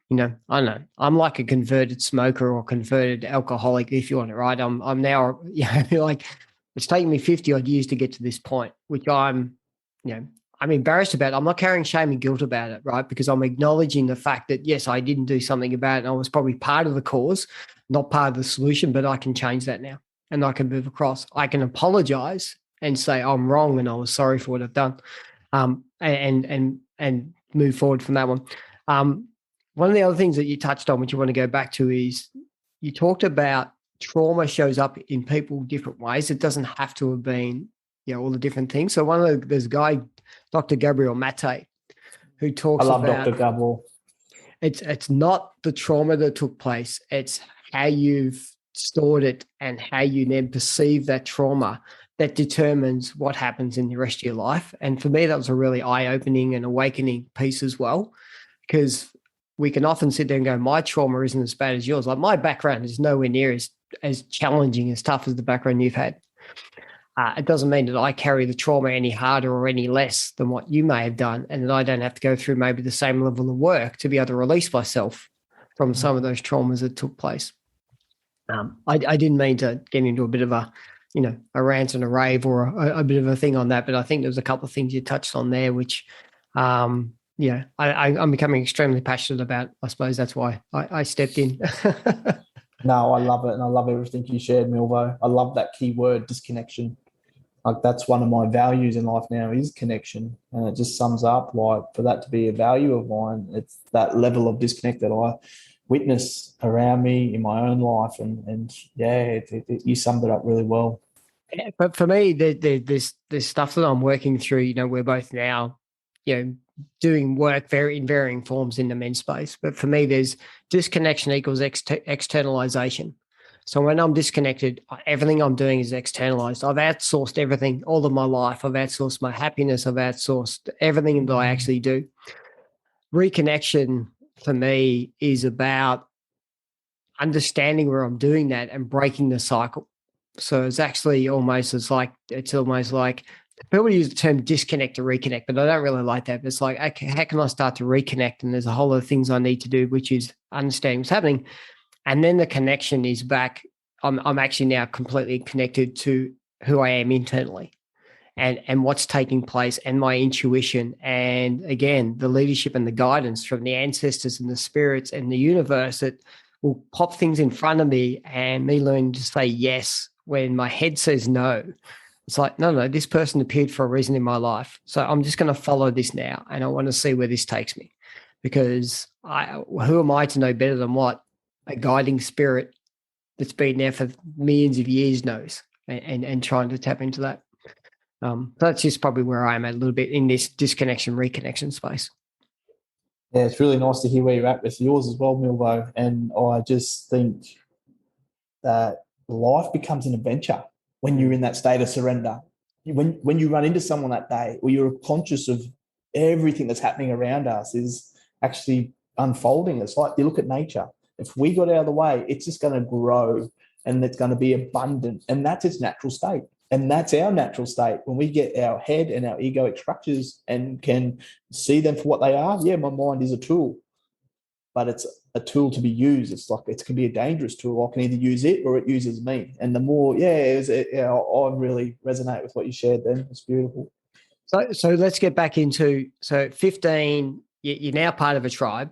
know, I'm like a converted smoker or converted alcoholic, if you want it, right? I'm now, like it's taken me 50 odd years to get to this point, which I'm embarrassed about. I'm not carrying shame and guilt about it, right? Because I'm acknowledging the fact that, yes, I didn't do something about it. And I was probably part of the cause, not part of the solution, but I can change that now. And I can move across. I can apologize and say I'm wrong and I was sorry for what I've done, and move forward from that one. One of the other things that you touched on, which you want to go back to, is you talked about trauma shows up in people different ways. It doesn't have to have been, all the different things. So there's a guy, Dr. Gabriel Maté, who talks about. I love Dr. Gabriel. It's not the trauma that took place. It's how you've stored it and how you then perceive that trauma that determines what happens in the rest of your life. And for me, that was a really eye-opening and awakening piece as well, because we can often sit there and go, my trauma isn't as bad as yours. Like my background is nowhere near as challenging, as tough as the background you've had. It doesn't mean that I carry the trauma any harder or any less than what you may have done, and that I don't have to go through maybe the same level of work to be able to release myself from some of those traumas that took place. I didn't mean to get into a bit of a rant and a rave or a bit of a thing on that, but I think there was a couple of things you touched on there, which, I'm becoming extremely passionate about. I suppose that's why I stepped in. No, I love it, and I love everything you shared, Milvo. I love that key word, disconnection. Like that's one of my values in life now is connection, and it just sums up like for that to be a value of mine, it's that level of disconnect that I witness around me in my own life, and yeah, you summed it up really well. Yeah, but for me, there's stuff that I'm working through. We're both now, doing work in varying forms in the men's space. But for me, there's disconnection equals externalization. So when I'm disconnected, everything I'm doing is externalized. I've outsourced everything all of my life. I've outsourced my happiness. I've outsourced everything that I actually do. Reconnection for me is about understanding where I'm doing that and breaking the cycle. So it's almost like people use the term disconnect to reconnect, but I don't really like that. But it's like, okay, how can I start to reconnect? And there's a whole lot of things I need to do, which is understanding what's happening. And then the connection is back. I'm actually now completely connected to who I am internally and what's taking place and my intuition. And again, the leadership and the guidance from the ancestors and the spirits and the universe that will pop things in front of me and me learning to say yes when my head says no. It's like, no, this person appeared for a reason in my life. So I'm just going to follow this now. And I want to see where this takes me because who am I to know better than what a guiding spirit that's been there for millions of years knows and trying to tap into that. That's just probably where I am at a little bit in this disconnection, reconnection space. Yeah, it's really nice to hear where you're at with yours as well, Milvo. And I just think that life becomes an adventure when you're in that state of surrender. When you run into someone that day, or you're conscious of everything that's happening around us is actually unfolding. It's like you look at nature. If we got out of the way, it's just going to grow and it's going to be abundant. And that's its natural state. And that's our natural state. When we get our head and our egoic structures and can see them for what they are, yeah, my mind is a tool, but it's a tool to be used. It's like it can be a dangerous tool. I can either use it or it uses me. And the more, I really resonate with what you shared then. It's beautiful. So let's get back into 15. You're now part of a tribe.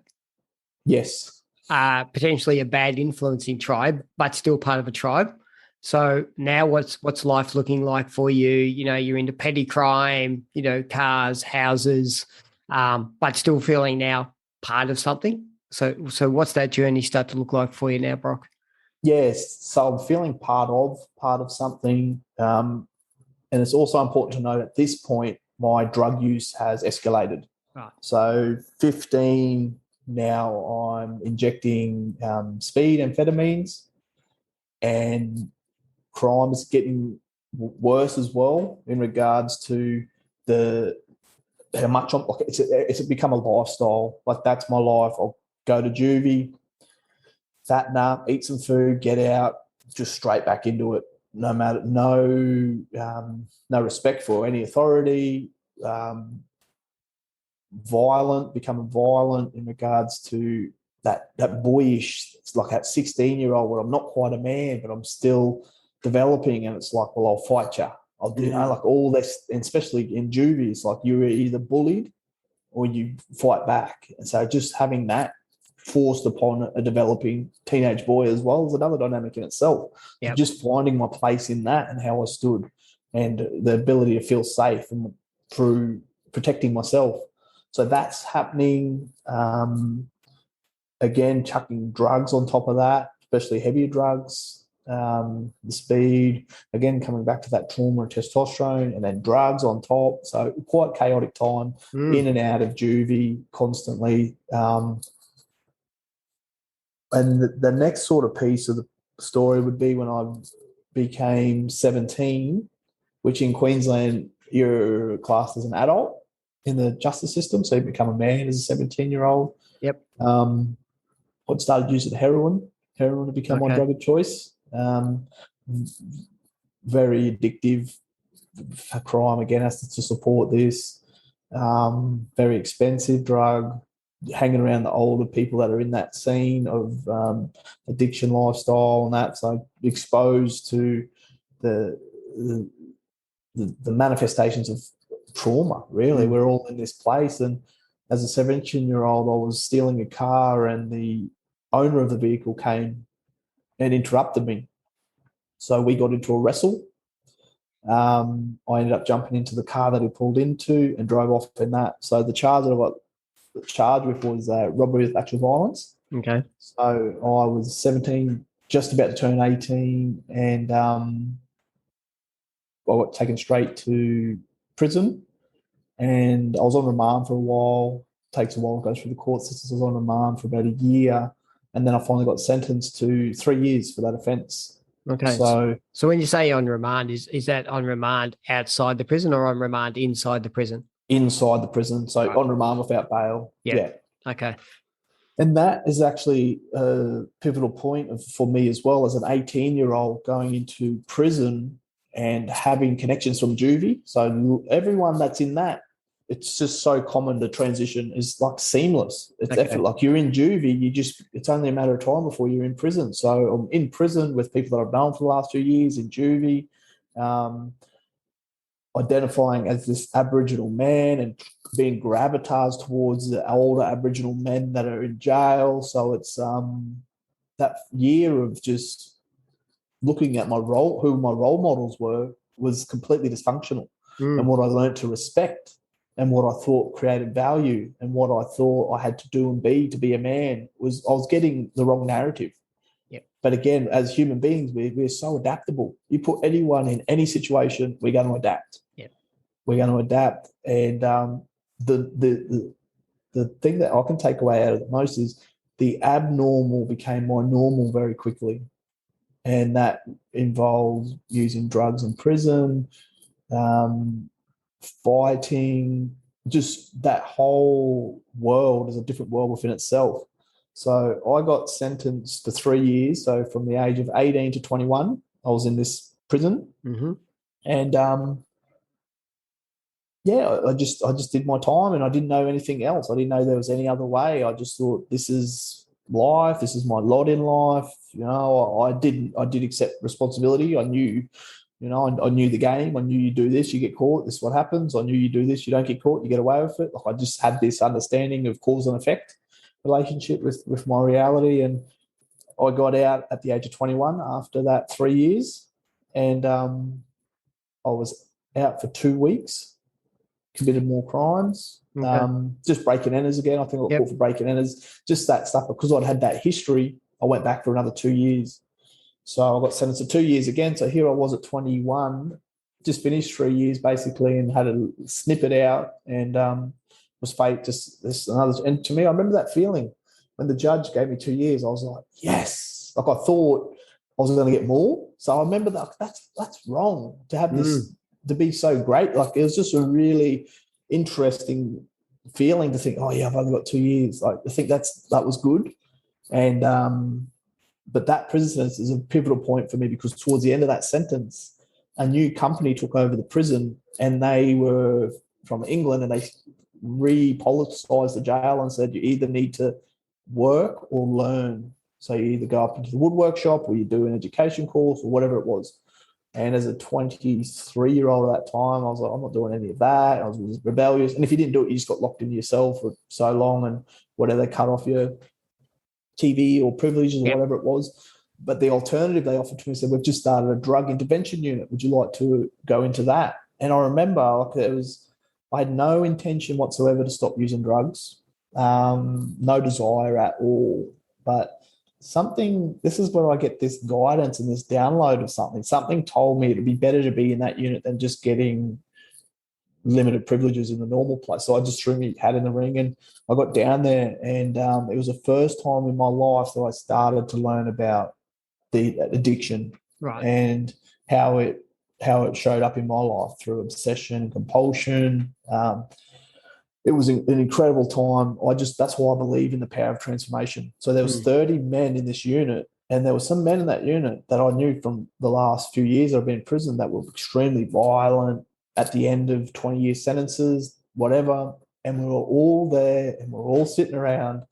Yes. Potentially a bad influencing tribe, but still part of a tribe. So now what's life looking like for you? You're into petty crime, cars, houses, but still feeling now part of something. So what's that journey start to look like for you now, Broc? Yes. So I'm feeling part of something. And it's also important to note at this point, my drug use has escalated. Right. So 15, now I'm injecting speed amphetamines, and crime is getting worse as well in regards to how much I'm like. It's become a lifestyle. Like that's my life. I'll go to juvie, fatten up, eat some food, get out, just straight back into it. No respect for any authority. Becoming violent in regards to that boyish. It's like that 16-year-old where I'm not quite a man, but I'm still developing, and it's like, well, I'll fight you. I'll do, like all this, and especially in juvie, it's like you're either bullied or you fight back. And so just having that forced upon a developing teenage boy as well is another dynamic in itself. Yep. Just finding my place in that and how I stood and the ability to feel safe and through protecting myself. So that's happening. Again, chucking drugs on top of that, especially heavier drugs, the speed, again, coming back to that trauma and testosterone, and then drugs on top. So quite chaotic time, in and out of juvie constantly. And the next sort of piece of the story would be when I became 17, which in Queensland, you're classed as an adult in the justice system. So you become a man as a 17-year-old. Yep. I started using heroin to become my drug of choice. Very addictive. Crime again has to support this. Very expensive drug. hanging around the older people that are in that scene of addiction lifestyle and that. So exposed to the manifestations of trauma, really. We're all in this place. And as a 17-year-old, I was stealing a car and the owner of the vehicle came and interrupted me. So we got into a wrestle. I ended up jumping into the car that he pulled into and drove off in that. So the charge that I got charged with was robbery with actual violence. Okay. So I was 17, just about to turn 18, and I got taken straight to prison. And I was on remand for a while. Takes a while, goes through the court systems. I was on remand for about a year. And then I finally got sentenced to 3 years for that offence. Okay. So when you say on remand, is that on remand outside the prison or on remand inside the prison? Inside the prison. So Right. on remand without bail. Yeah. Okay. And that is actually a pivotal point for me as well, as an 18-year-old going into prison and having connections from juvie. So everyone that's in that, it's just so common. The transition is like seamless. It's effort. Like you're in juvie, it's only a matter of time before you're in prison. So I'm in prison with people that I've known for the last 2 years in juvie, identifying as this Aboriginal man and being gravitated towards the older Aboriginal men that are in jail. So it's that year of just looking at who my role models were was completely dysfunctional. And what I learned to respect and what I thought created value and what I thought I had to do and be to be a man I was getting the wrong narrative. But again, as human beings, we're so adaptable. You put anyone in any situation, we're going to adapt. We're going to adapt. And the thing that I can take away out of the most is the abnormal became my normal very quickly. And that involves using drugs in prison, fighting, just that whole world is a different world within itself. So I got sentenced to 3 years. So from the age of 18 to 21, I was in this prison. And I just did my time, and I didn't know anything else. I didn't know there was any other way. I just thought, this is life. This is my lot in life. I did accept responsibility. I knew, I knew the game. I knew you do this, you get caught. This is what happens. I knew you do this, you don't get caught, you get away with it. Like I just had this understanding of cause and effect relationship with my reality. And I got out at the age of 21 after that 3 years. And I was out for 2 weeks, committed more crimes, just breaking enters again. I think I got caught for breaking enters, just that stuff. Because I'd had that history, I went back for another 2 years. So I got sentenced to 2 years again. So here I was at 21, just finished 3 years basically, and had to snip it out, and was fate just this another. And to me, I remember that feeling when the judge gave me 2 years. I was like, yes. Like I thought I was going to get more. So I remember that's wrong to have this, to be so great. Like it was just a really interesting feeling to think, oh yeah, I've only got 2 years. Like I think that was good. And but that prison sentence is a pivotal point for me, because towards the end of that sentence, a new company took over the prison, and they were from England, and they repoliticized the jail and said you either need to work or learn. So you either go up into the woodwork shop or you do an education course or whatever it was. And as a 23-year-old at that time, I was like, I'm not doing any of that. I was rebellious. And if you didn't do it, you just got locked into yourself for so long, and whatever, they cut off your TV or privileges or whatever it was. But the alternative they offered to me said, we've just started a drug intervention unit. Would you like to go into that? And I remember I had no intention whatsoever to stop using drugs, no desire at all. But this is where I get this guidance and this download of something told me it'd be better to be in that unit than just getting limited privileges in the normal place. So I just threw my hat in the ring, and I got down there, and it was the first time in my life that I started to learn about the addiction, and how it showed up in my life through obsession, compulsion. It was an incredible time. That's why I believe in the power of transformation. So there was 30 men in this unit, and there were some men in that unit that I knew from the last few years I've been in prison that were extremely violent at the end of 20-year sentences, whatever. And we were all there and we we're all sitting around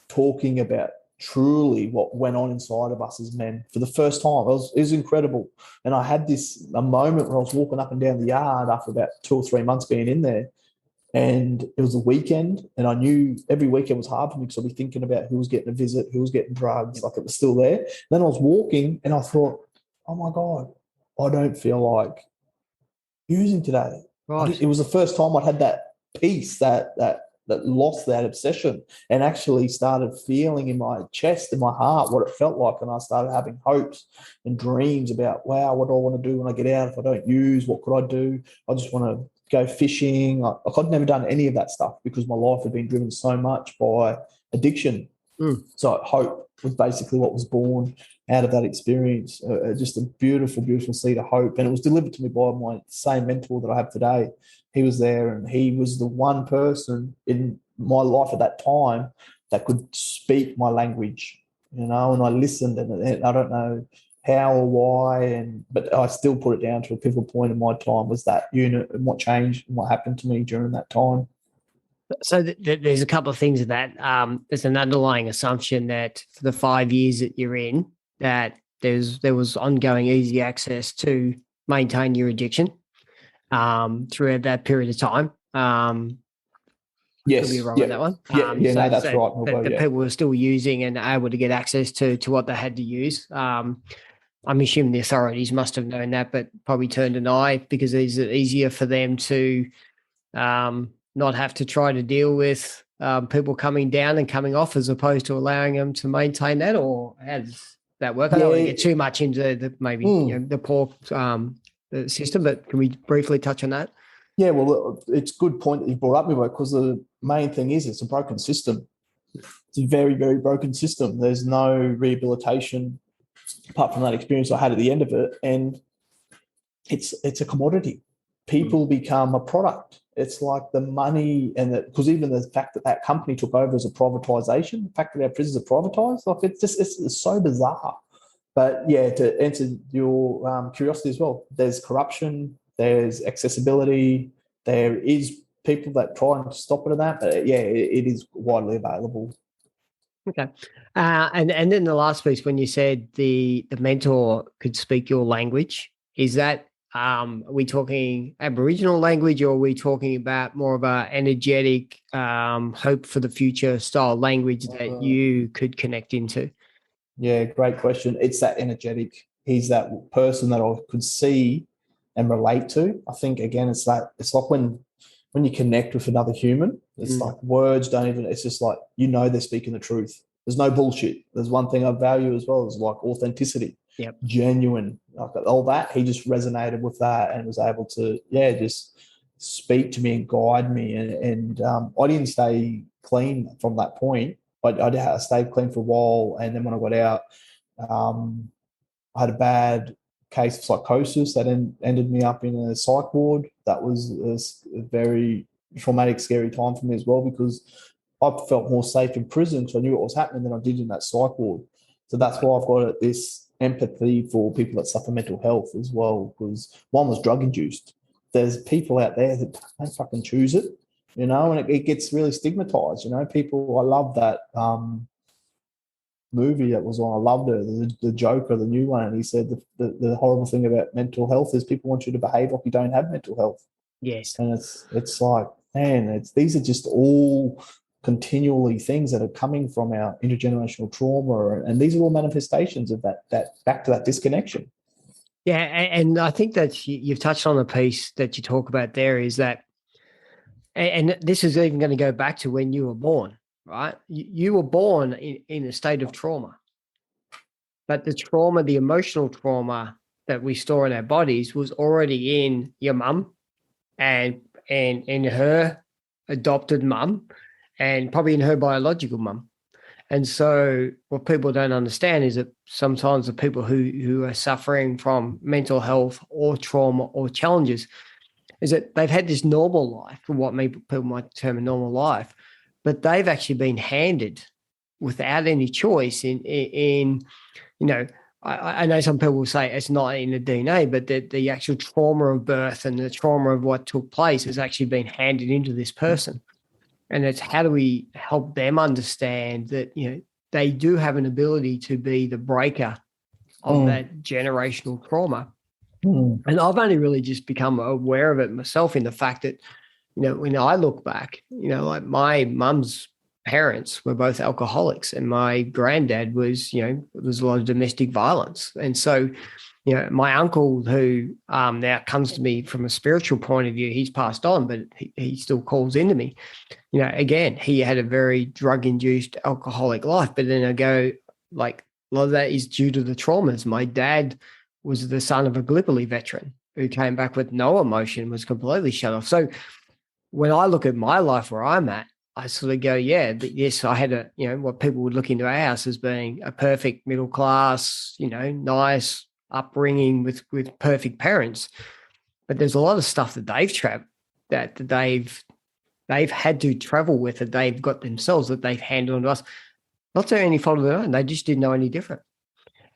talking about truly what went on inside of us as men for the first time. It was incredible. And I had a moment where I was walking up and down the yard after about 2 or 3 months being in there. And it was a weekend, and I knew every weekend was hard for me because I'd be thinking about who was getting a visit, who was getting drugs, like it was still there. Then I was walking and I thought, oh my God, I don't feel like using today. Right. It was the first time I'd had that peace, that lost that obsession, and actually started feeling in my chest, in my heart, what it felt like. And I started having hopes and dreams about, wow, what do I want to do when I get out? If I don't use, what could I do? I just want to go fishing. I'd never done any of that stuff because my life had been driven so much by addiction. So hope was basically what was born out of that experience. Just a beautiful, beautiful seed of hope. And it was delivered to me by my same mentor that I have today. He was there, and he was the one person in my life at that time that could speak my language, and I listened, and I don't know how or why, but I still put it down to a pivotal point in my time was that unit and what changed and what happened to me during that time. So there's a couple of things of that. There's an underlying assumption that for the 5 years that you're in, that there was ongoing easy access to maintain your addiction throughout that period of time. Yes, could be wrong on that one. No, that's right. The people were still using and able to get access to what they had to use. I'm assuming the authorities must have known that, but probably turned an eye because it's easier for them to not have to try to deal with people coming down and coming off as opposed to allowing them to maintain that. Or how does that work? I don't want to get too much into the poor the system, but can we briefly touch on that? Yeah, well, it's a good point that you brought up, Mivo, because the main thing is it's a broken system. It's a very, very broken system. There's no rehabilitation apart from that experience I had at the end of it. And it's a commodity. People become a product. It's like the money, and because even the fact that company took over as a privatisation, the fact that our prisons are privatised, like it's so bizarre. But yeah, to answer your curiosity as well, there's corruption, there's accessibility, there is people that try and stop it and that, but yeah, it is widely available. Okay. And then the last piece, when you said the mentor could speak your language, is that are we talking Aboriginal language, or are we talking about more of a energetic hope for the future style language that you could connect into? Yeah, great question. It's that energetic. He's that person that I could see and relate to. I think again, it's like when you connect with another human, it's like words don't even. It's just like they're speaking the truth. There's no bullshit. There's one thing I value as well is like authenticity. Yep. Genuine. Like all that. He just resonated with that and was able to just speak to me and guide me. And I didn't stay clean from that point. I stayed clean for a while, and then when I got out, I had a bad case of psychosis that ended me up in a psych ward. That was a very traumatic, scary time for me as well, because I felt more safe in prison because I knew what was happening than I did in that psych ward. So that's why I've got this empathy for people that suffer mental health as well, because one was drug induced. There's people out there that don't fucking choose it, and it gets really stigmatized. People. I love that movie that was on. I loved it. The Joker, the new one, and he said the horrible thing about mental health is people want you to behave like you don't have mental health. Yes, and it's like, man, these are just all continually things that are coming from our intergenerational trauma, and these are all manifestations of that back to that disconnection. Yeah, and I think that you've touched on a piece that you talk about there is that, and this is even going to go back to when you were born, right? You were born in a state of trauma, but the trauma, the emotional trauma that we store in our bodies was already in your mum and in her adopted mum, and probably in her biological mum. And so what people don't understand is that sometimes the people who are suffering from mental health or trauma or challenges is that they've had this normal life, or what people might term a normal life, but they've actually been handed without any choice I know some people will say it's not in the DNA, but the actual trauma of birth and the trauma of what took place has actually been handed into this person. And it's how do we help them understand that, they do have an ability to be the breaker of that generational trauma. And I've only really just become aware of it myself in the fact that, when I look back, like my mum's parents were both alcoholics and my granddad was, there's a lot of domestic violence. And so, my uncle, who now comes to me from a spiritual point of view, he's passed on, but he still calls into me. Again, he had a very drug-induced alcoholic life, but then I go, like, a lot of that is due to the traumas. My dad was the son of a Gallipoli veteran who came back with no emotion, was completely shut off. So when I look at my life where I'm at, I sort of go, yes, I had what people would look into our house as being a perfect middle class, nice upbringing with perfect parents. But there's a lot of stuff that they've had to travel with, that they've got themselves, that they've handed on to us. Not through any fault of their own. They just didn't know any different.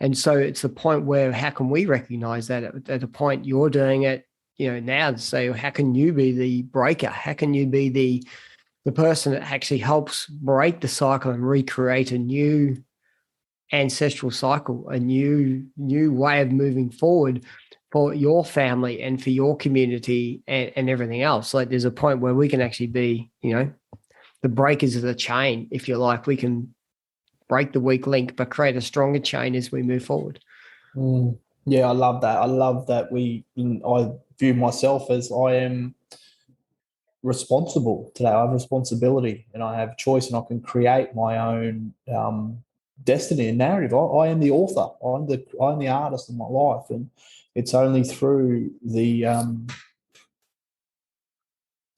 And so it's the point where how can we recognize that at the point you're doing it, now to say, how can you be the breaker? How can you be the person that actually helps break the cycle and recreate a new ancestral cycle, a new way of moving forward for your family and for your community and everything else? Like, there's a point where we can actually be, the breakers of the chain, if you like. We can break the weak link, but create a stronger chain as we move forward. Yeah, I love that. I love that I view myself as I am responsible today. I have responsibility and I have choice, and I can create my own destiny and narrative. I am the author. I'm the artist of my life, and it's only through the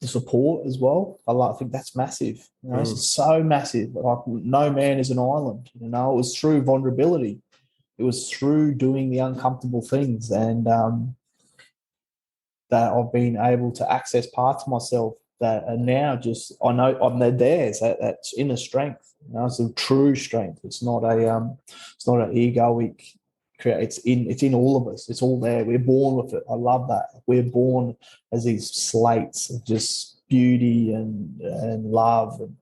support as well. I think that's massive. It's so massive. Like, no man is an island. It was through vulnerability. It was through doing the uncomfortable things, and that I've been able to access parts of myself that are now just, I know I'm theirs. That's inner strength. It's a true strength. It's not an egoic. It's in all of us. It's all there. We're born with it. I love that. We're born as these slates of just beauty and love, and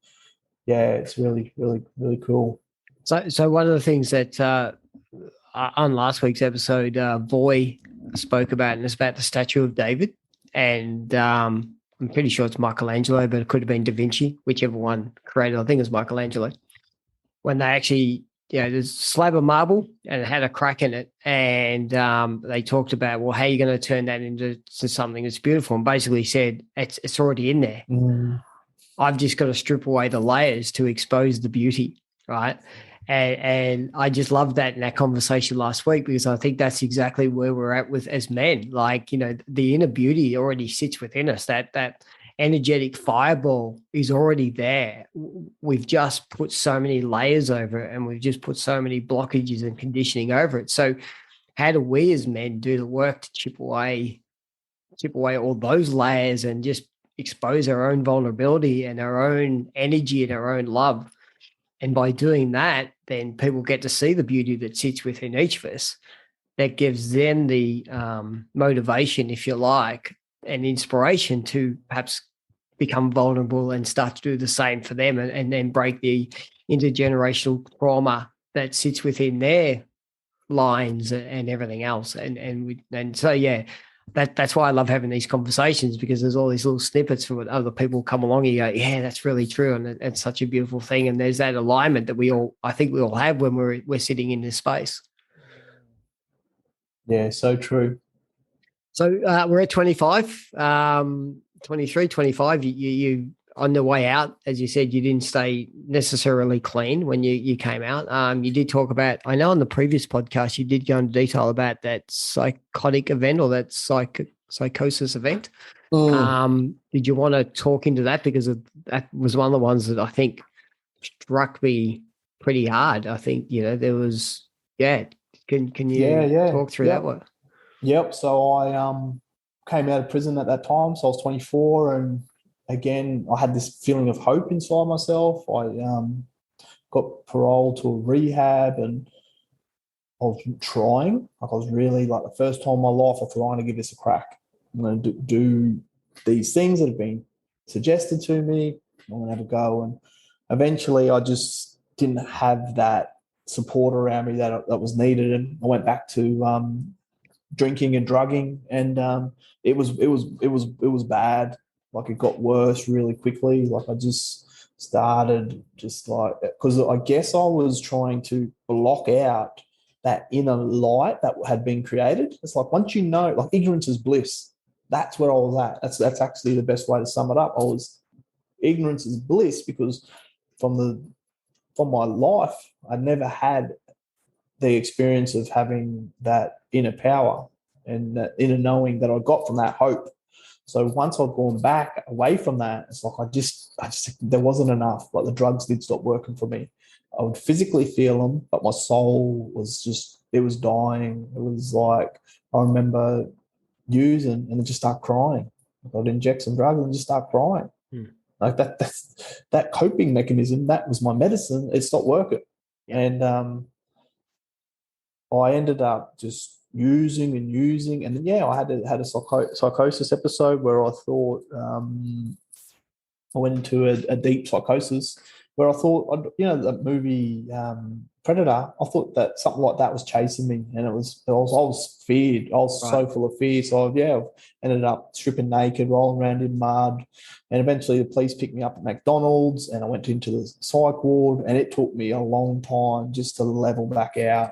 it's really, really, really cool. So one of the things that on last week's episode, Voy spoke about, and it's about the statue of David, and I'm pretty sure it's Michelangelo, but it could have been Da Vinci, whichever one created. I think it was Michelangelo. When they actually, there's a slab of marble and it had a crack in it, and they talked about, well, how are you going to turn that into something that's beautiful? And basically said, it's already in there. I've just got to strip away the layers to expose the beauty, right? And I just loved that in that conversation last week, because I think that's exactly where we're at with as men. Like, the inner beauty already sits within us. That energetic fireball is already there. We've just put so many layers over it, and we've just put so many blockages and conditioning over it. So how do we as men do the work to chip away all those layers and just expose our own vulnerability and our own energy and our own love? And by doing that, then people get to see the beauty that sits within each of us. That gives them the motivation, if you like, and inspiration to perhaps become vulnerable and start to do the same for them, and then break the intergenerational trauma that sits within their lines and everything else. And so, that's why I love having these conversations, because there's all these little snippets for what other people come along and you go, yeah, that's really true. And it's such a beautiful thing. And there's that alignment that I think we all have when we're sitting in this space. Yeah, so true. So we're at 25, 23, 25. You on the way out, as you said, you didn't stay necessarily clean when you came out. You did talk about, I know on the previous podcast, you did go into detail about that psychotic event, or that psychosis event. Did you want to talk into that? Because that was one of the ones that I think struck me pretty hard. I think, there was, can you talk through that one? Yep. So I came out of prison at that time. So I was 24, and again, I had this feeling of hope inside myself. I got paroled to a rehab, and I was trying. Like, I was really, like, the first time in my life, I was trying to give this a crack. I'm going to do these things that have been suggested to me. I'm going to have a go. And eventually I just didn't have that support around me that was needed. And I went back to drinking and drugging, and it was bad. Like, it got worse really quickly. Like, I just started just like, because I guess I was trying to block out that inner light that had been created. It's like, once you know, like, ignorance is bliss. That's where I was at. That's actually the best way to sum it up. Ignorance is bliss, because from my life, I never had the experience of having that inner power and that inner knowing that I got from that hope. So once I'd gone back away from that, it's like I just there wasn't enough. Like, the drugs did stop working for me. I would physically feel them, but my soul was just, it was dying. It was like, I remember using and then just start crying. Like, I'd inject some drugs and just start crying. Like, that coping mechanism, that was my medicine. It stopped working. And I ended up just using, and then I had a psychosis episode where I thought I went into a deep psychosis where I thought, that movie Predator, I thought that something like that was chasing me, and I was feared. I was so full of fear. So I ended up stripping naked, rolling around in mud, and eventually the police picked me up at McDonald's, and I went into the psych ward, and it took me a long time just to level back out.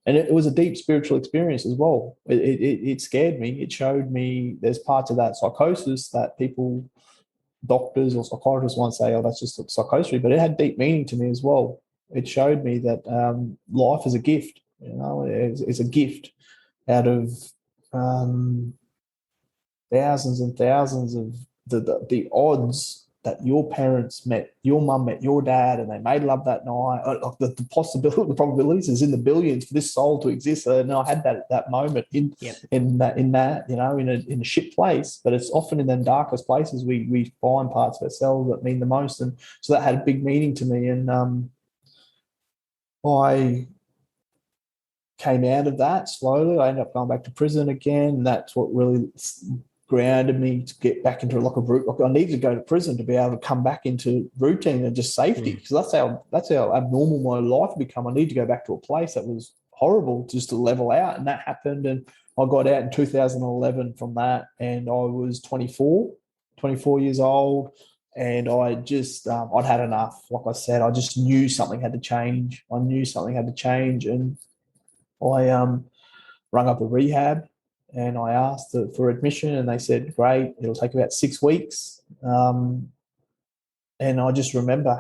And it was a deep spiritual experience as well. It scared me. It showed me there's parts of that psychosis that doctors or psychiatrists won't say, oh, that's just a psychosis, but it had deep meaning to me as well. It showed me that life is a gift. It's a gift out of thousands and thousands of the odds that your parents met, your mum met your dad, and they made love that night. The possibility, the probabilities is in the billions for this soul to exist. And I had that at that moment in a shit place. But it's often in the darkest places we find parts of ourselves that mean the most. And so that had a big meaning to me. And I came out of that slowly. I ended up going back to prison again. And that's what really grounded me to get back into like a route. Like, I needed to go to prison to be able to come back into routine and just safety, because that's how abnormal my life become. I need to go back to a place that was horrible just to level out, and that happened. And I got out in 2011 from that, and I was 24 years old, and I just I'd had enough. Like I said, I just knew something had to change. And I rung up a rehab, and I asked for admission, and they said, great, it'll take about 6 weeks. And I just remember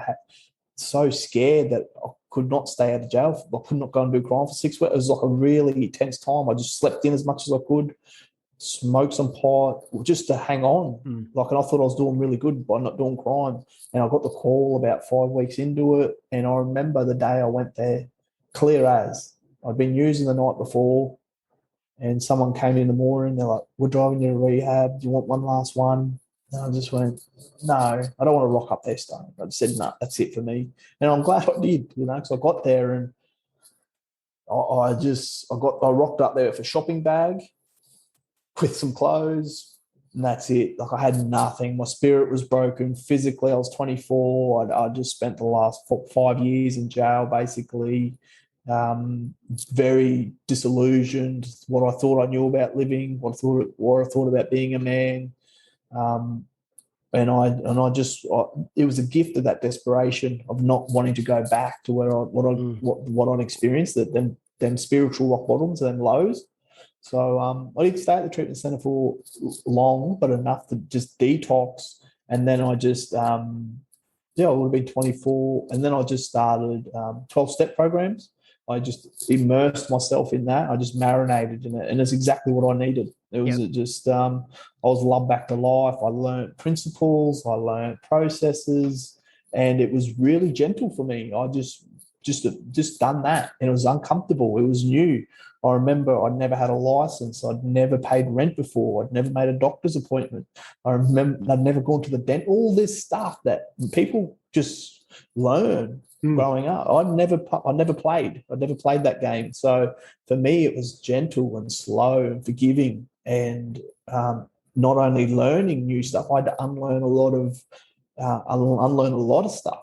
so scared that I could not stay out of jail. I could not go and do crime for 6 weeks. It was like a really intense time. I just slept in as much as I could, smoked some pot just to hang on. And I thought I was doing really good by not doing crime. And I got the call about 5 weeks into it. And I remember the day I went there, clear as. I'd been using the night before, and someone came in the morning. They're like, we're driving you to rehab. Do you want one last one? And I just went, no, I don't want to rock up there, Stone. I just said, no, that's it for me. And I'm glad I did, because I got there and I rocked up there with a shopping bag with some clothes, and that's it. Like, I had nothing. My spirit was broken. Physically, I was 24. I just spent the last 5 years in jail, basically. Very disillusioned. What I thought I knew about living, what I thought about being a man, and it was a gift of that desperation of not wanting to go back to what I'd experienced, them spiritual rock bottoms, them lows. So I didn't stay at the treatment centre for long, but enough to just detox. And then I just I would have been 24, and then I just started 12-step programs. I just immersed myself in that. I just marinated in it, and it's exactly what I needed. It was just I was loved back to life. I learned principles, I learned processes, and it was really gentle for me. I just done that, and it was uncomfortable. It was new. I remember I'd never had a license. I'd never paid rent before. I'd never made a doctor's appointment. I remember I'd never gone to the dentist. All this stuff that people just learn growing up. I never played. I'd never played that game. So for me, it was gentle and slow and forgiving, and not only learning new stuff, I had to unlearn a lot of unlearn a lot of stuff.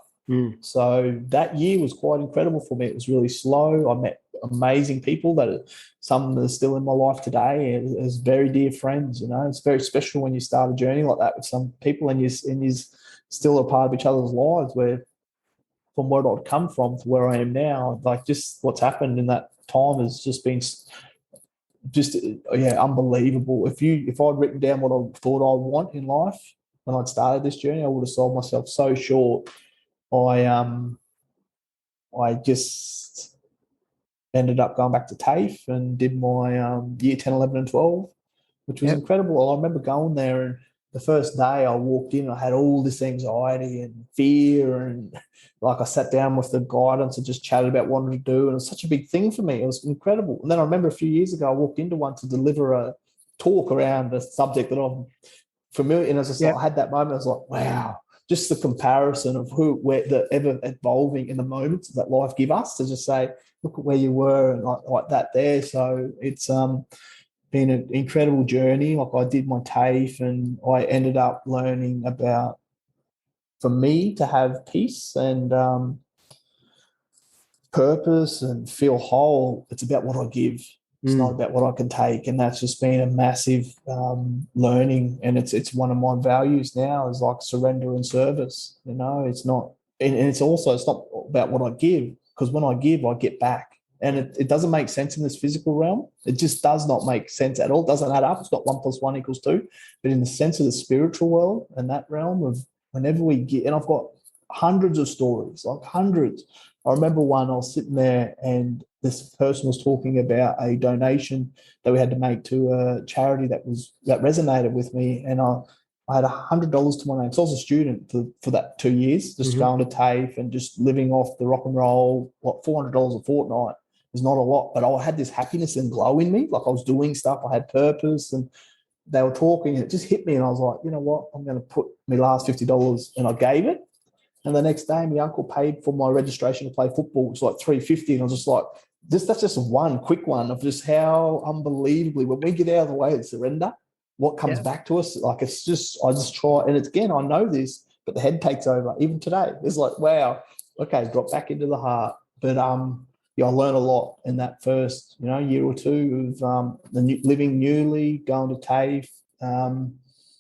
So that year was quite incredible for me. It was really slow. I met amazing people some that are still in my life today as very dear friends. It's very special when you start a journey like that with some people and you're still a part of each other's lives, where from where I'd come from to where I am now, like just what's happened in that time has just been unbelievable. If I'd written down what I thought I want in life when I'd started this journey, I would have sold myself so short. I just ended up going back to TAFE and did my year 10, 11 and 12, which was incredible. I remember going there, and the first day I walked in, I had all this anxiety and fear, and like I sat down with the guidance and just chatted about what I wanted to do, and it was such a big thing for me. It was incredible. And then I remember a few years ago I walked into one to deliver a talk around a subject that I'm familiar, and I was just like, I had that moment. I was like, wow. Just the comparison of where the ever evolving in the moments that life give us, to just say, look at where you were and like that there. So it's been an incredible journey. Like I did my TAFE and I ended up learning about, for me to have peace and purpose and feel whole, it's about what I give. It's not about what I can take, and that's just been a massive learning. And it's one of my values now is like surrender and service. It's not, and it's not about what I give, because when I give, I get back, and it doesn't make sense in this physical realm. It just does not make sense at all. It doesn't add up. It's not 1 + 1 = 2. But in the sense of the spiritual world and that realm of whenever we get, and I've got hundreds of stories, like hundreds. I remember one, I was sitting there and this person was talking about a donation that we had to make to a charity that resonated with me. And I had $100 to my name. So I was a student for that 2 years, just going to TAFE and just living off the rock and roll. What, $400 a fortnight is not a lot, but I had this happiness and glow in me. Like I was doing stuff, I had purpose, and they were talking, and it just hit me. And I was like, you know what? I'm going to put my last $50, and I gave it. And the next day, my uncle paid for my registration to play football. It's like $350, and I was just like, that's just one quick one of just how unbelievably, when we get out of the way and surrender, what comes back to us. Like I just try, and it's, again, I know this, but the head takes over. Even today, it's like, wow, okay, drop back into the heart. But I learned a lot in that first year or two of living newly, going to TAFE.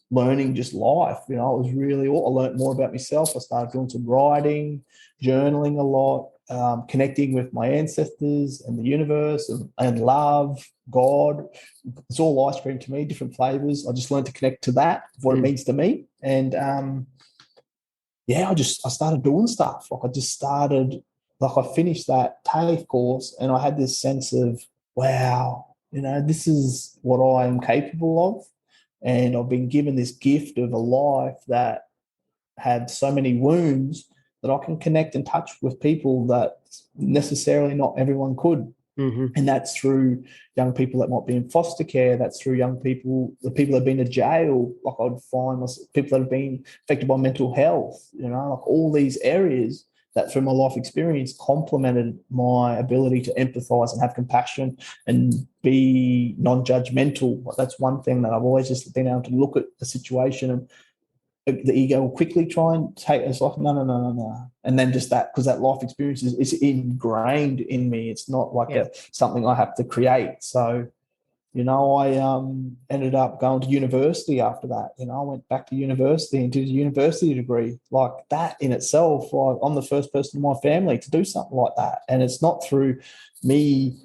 Learning just life, it was really, I learned more about myself. I started doing some writing, journaling a lot, connecting with my ancestors and the universe and love, God. It's all ice cream to me, different flavors. I just learned to connect to that, what it means to me. And I started doing stuff. I finished that TAFE course and I had this sense of, wow, this is what I am capable of. And I've been given this gift of a life that had so many wounds that I can connect and touch with people that necessarily not everyone could. And that's through young people that might be in foster care. That's through young people, the people that have been to jail. Like I'd find people that have been affected by mental health, like all these areas that through my life experience complemented my ability to empathize and have compassion and be non-judgmental. That's one thing that I've always just been able to look at the situation, and the ego will quickly try and take us off. No. And then just that, because that life experience is ingrained in me. It's not like something I have to create. So, I ended up going to university after that. I went back to university and did a university degree. Like that in itself, I'm the first person in my family to do something like that. And it's not through me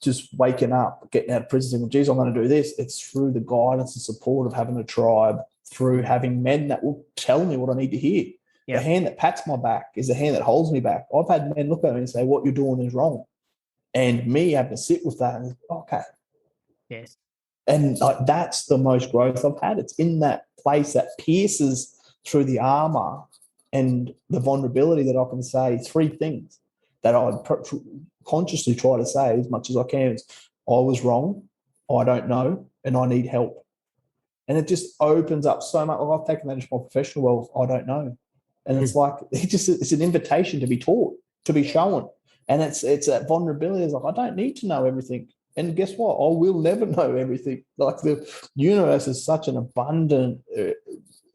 just waking up, getting out of prison and, geez, I'm going to do this. It's through the guidance and support of having a tribe, through having men that will tell me what I need to hear. The hand that pats my back is the hand that holds me back. I've had men look at me and say, what you're doing is wrong. And me having to sit with that and, okay. Yes. And that's the most growth I've had. It's in that place that pierces through the armor and the vulnerability that I can say three things that I consciously try to say as much as I can. It's, I was wrong, I don't know, and I need help. And it just opens up so much. I've taken that into my professional world. I don't know. And it's like, it's an invitation to be taught, to be shown. And it's that vulnerability is like, I don't need to know everything. And guess what? I will never know everything. Like the universe is such an abundant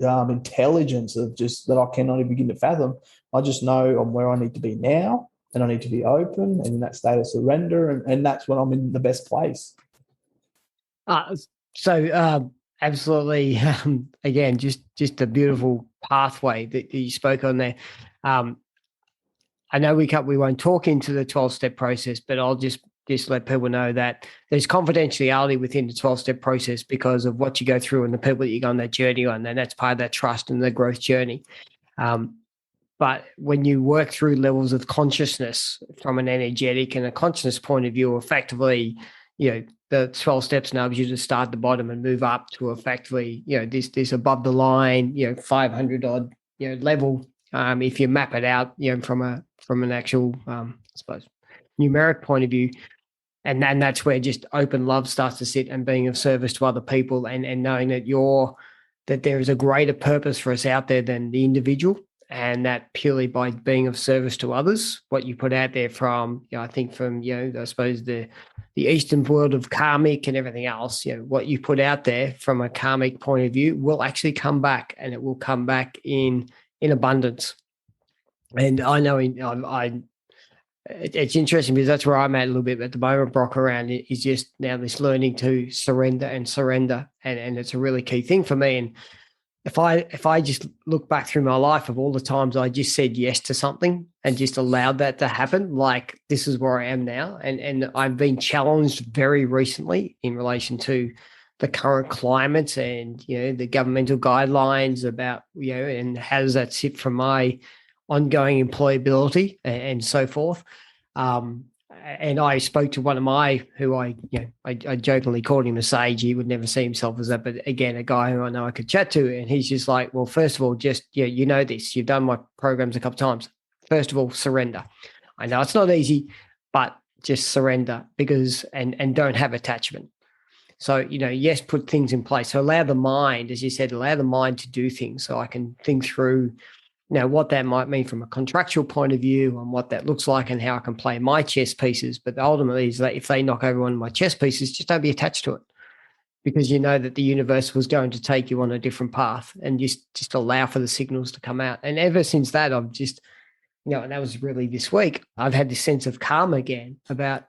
intelligence of just that I cannot even begin to fathom. I just know I'm where I need to be now, and I need to be open and in that state of surrender, and that's when I'm in the best place. Absolutely. Again, just a beautiful pathway that you spoke on there. I know we won't talk into the 12-step process, but I'll just let people know that there's confidentiality within the 12-step process because of what you go through and the people that you go on that journey on, and that's part of that trust and the growth journey. But when you work through levels of consciousness from an energetic and a consciousness point of view, effectively, the 12 steps enables you to start at the bottom and move up to effectively, this above the line, 500 odd, level. If you map it out, from an actual, I suppose, numeric point of view, and then that's where just open love starts to sit and being of service to other people and knowing that there is a greater purpose for us out there than the individual. And that purely by being of service to others, what you put out there from, I think from, I suppose the Eastern world of karmic and everything else, what you put out there from a karmic point of view will actually come back, and it will come back in abundance. And I know it's interesting because that's where I'm at a little bit at the moment, Broc, around it is just now this learning to surrender. And it's a really key thing for me. And if I just look back through my life of all the times I just said yes to something and just allowed that to happen, like this is where I am now. And I've been challenged very recently in relation to the current climate and, the governmental guidelines about, and how does that sit from my ongoing employability and so forth. And I spoke to one of I jokingly called him a sage. He would never see himself as that, but again, a guy who I know I could chat to, and he's just like, well, first of all, just, this, you've done my programs a couple of times. First of all, surrender. I know it's not easy, but just surrender and don't have attachment. So, yes, put things in place. So allow the mind, as you said, to do things so I can think through what that might mean from a contractual point of view and what that looks like and how I can play my chess pieces. But ultimately is that if they knock over one of my chess pieces, just don't be attached to it, because you know that the universe was going to take you on a different path, and just allow for the signals to come out. And ever since that, I've just, and that was really this week, I've had this sense of calm again about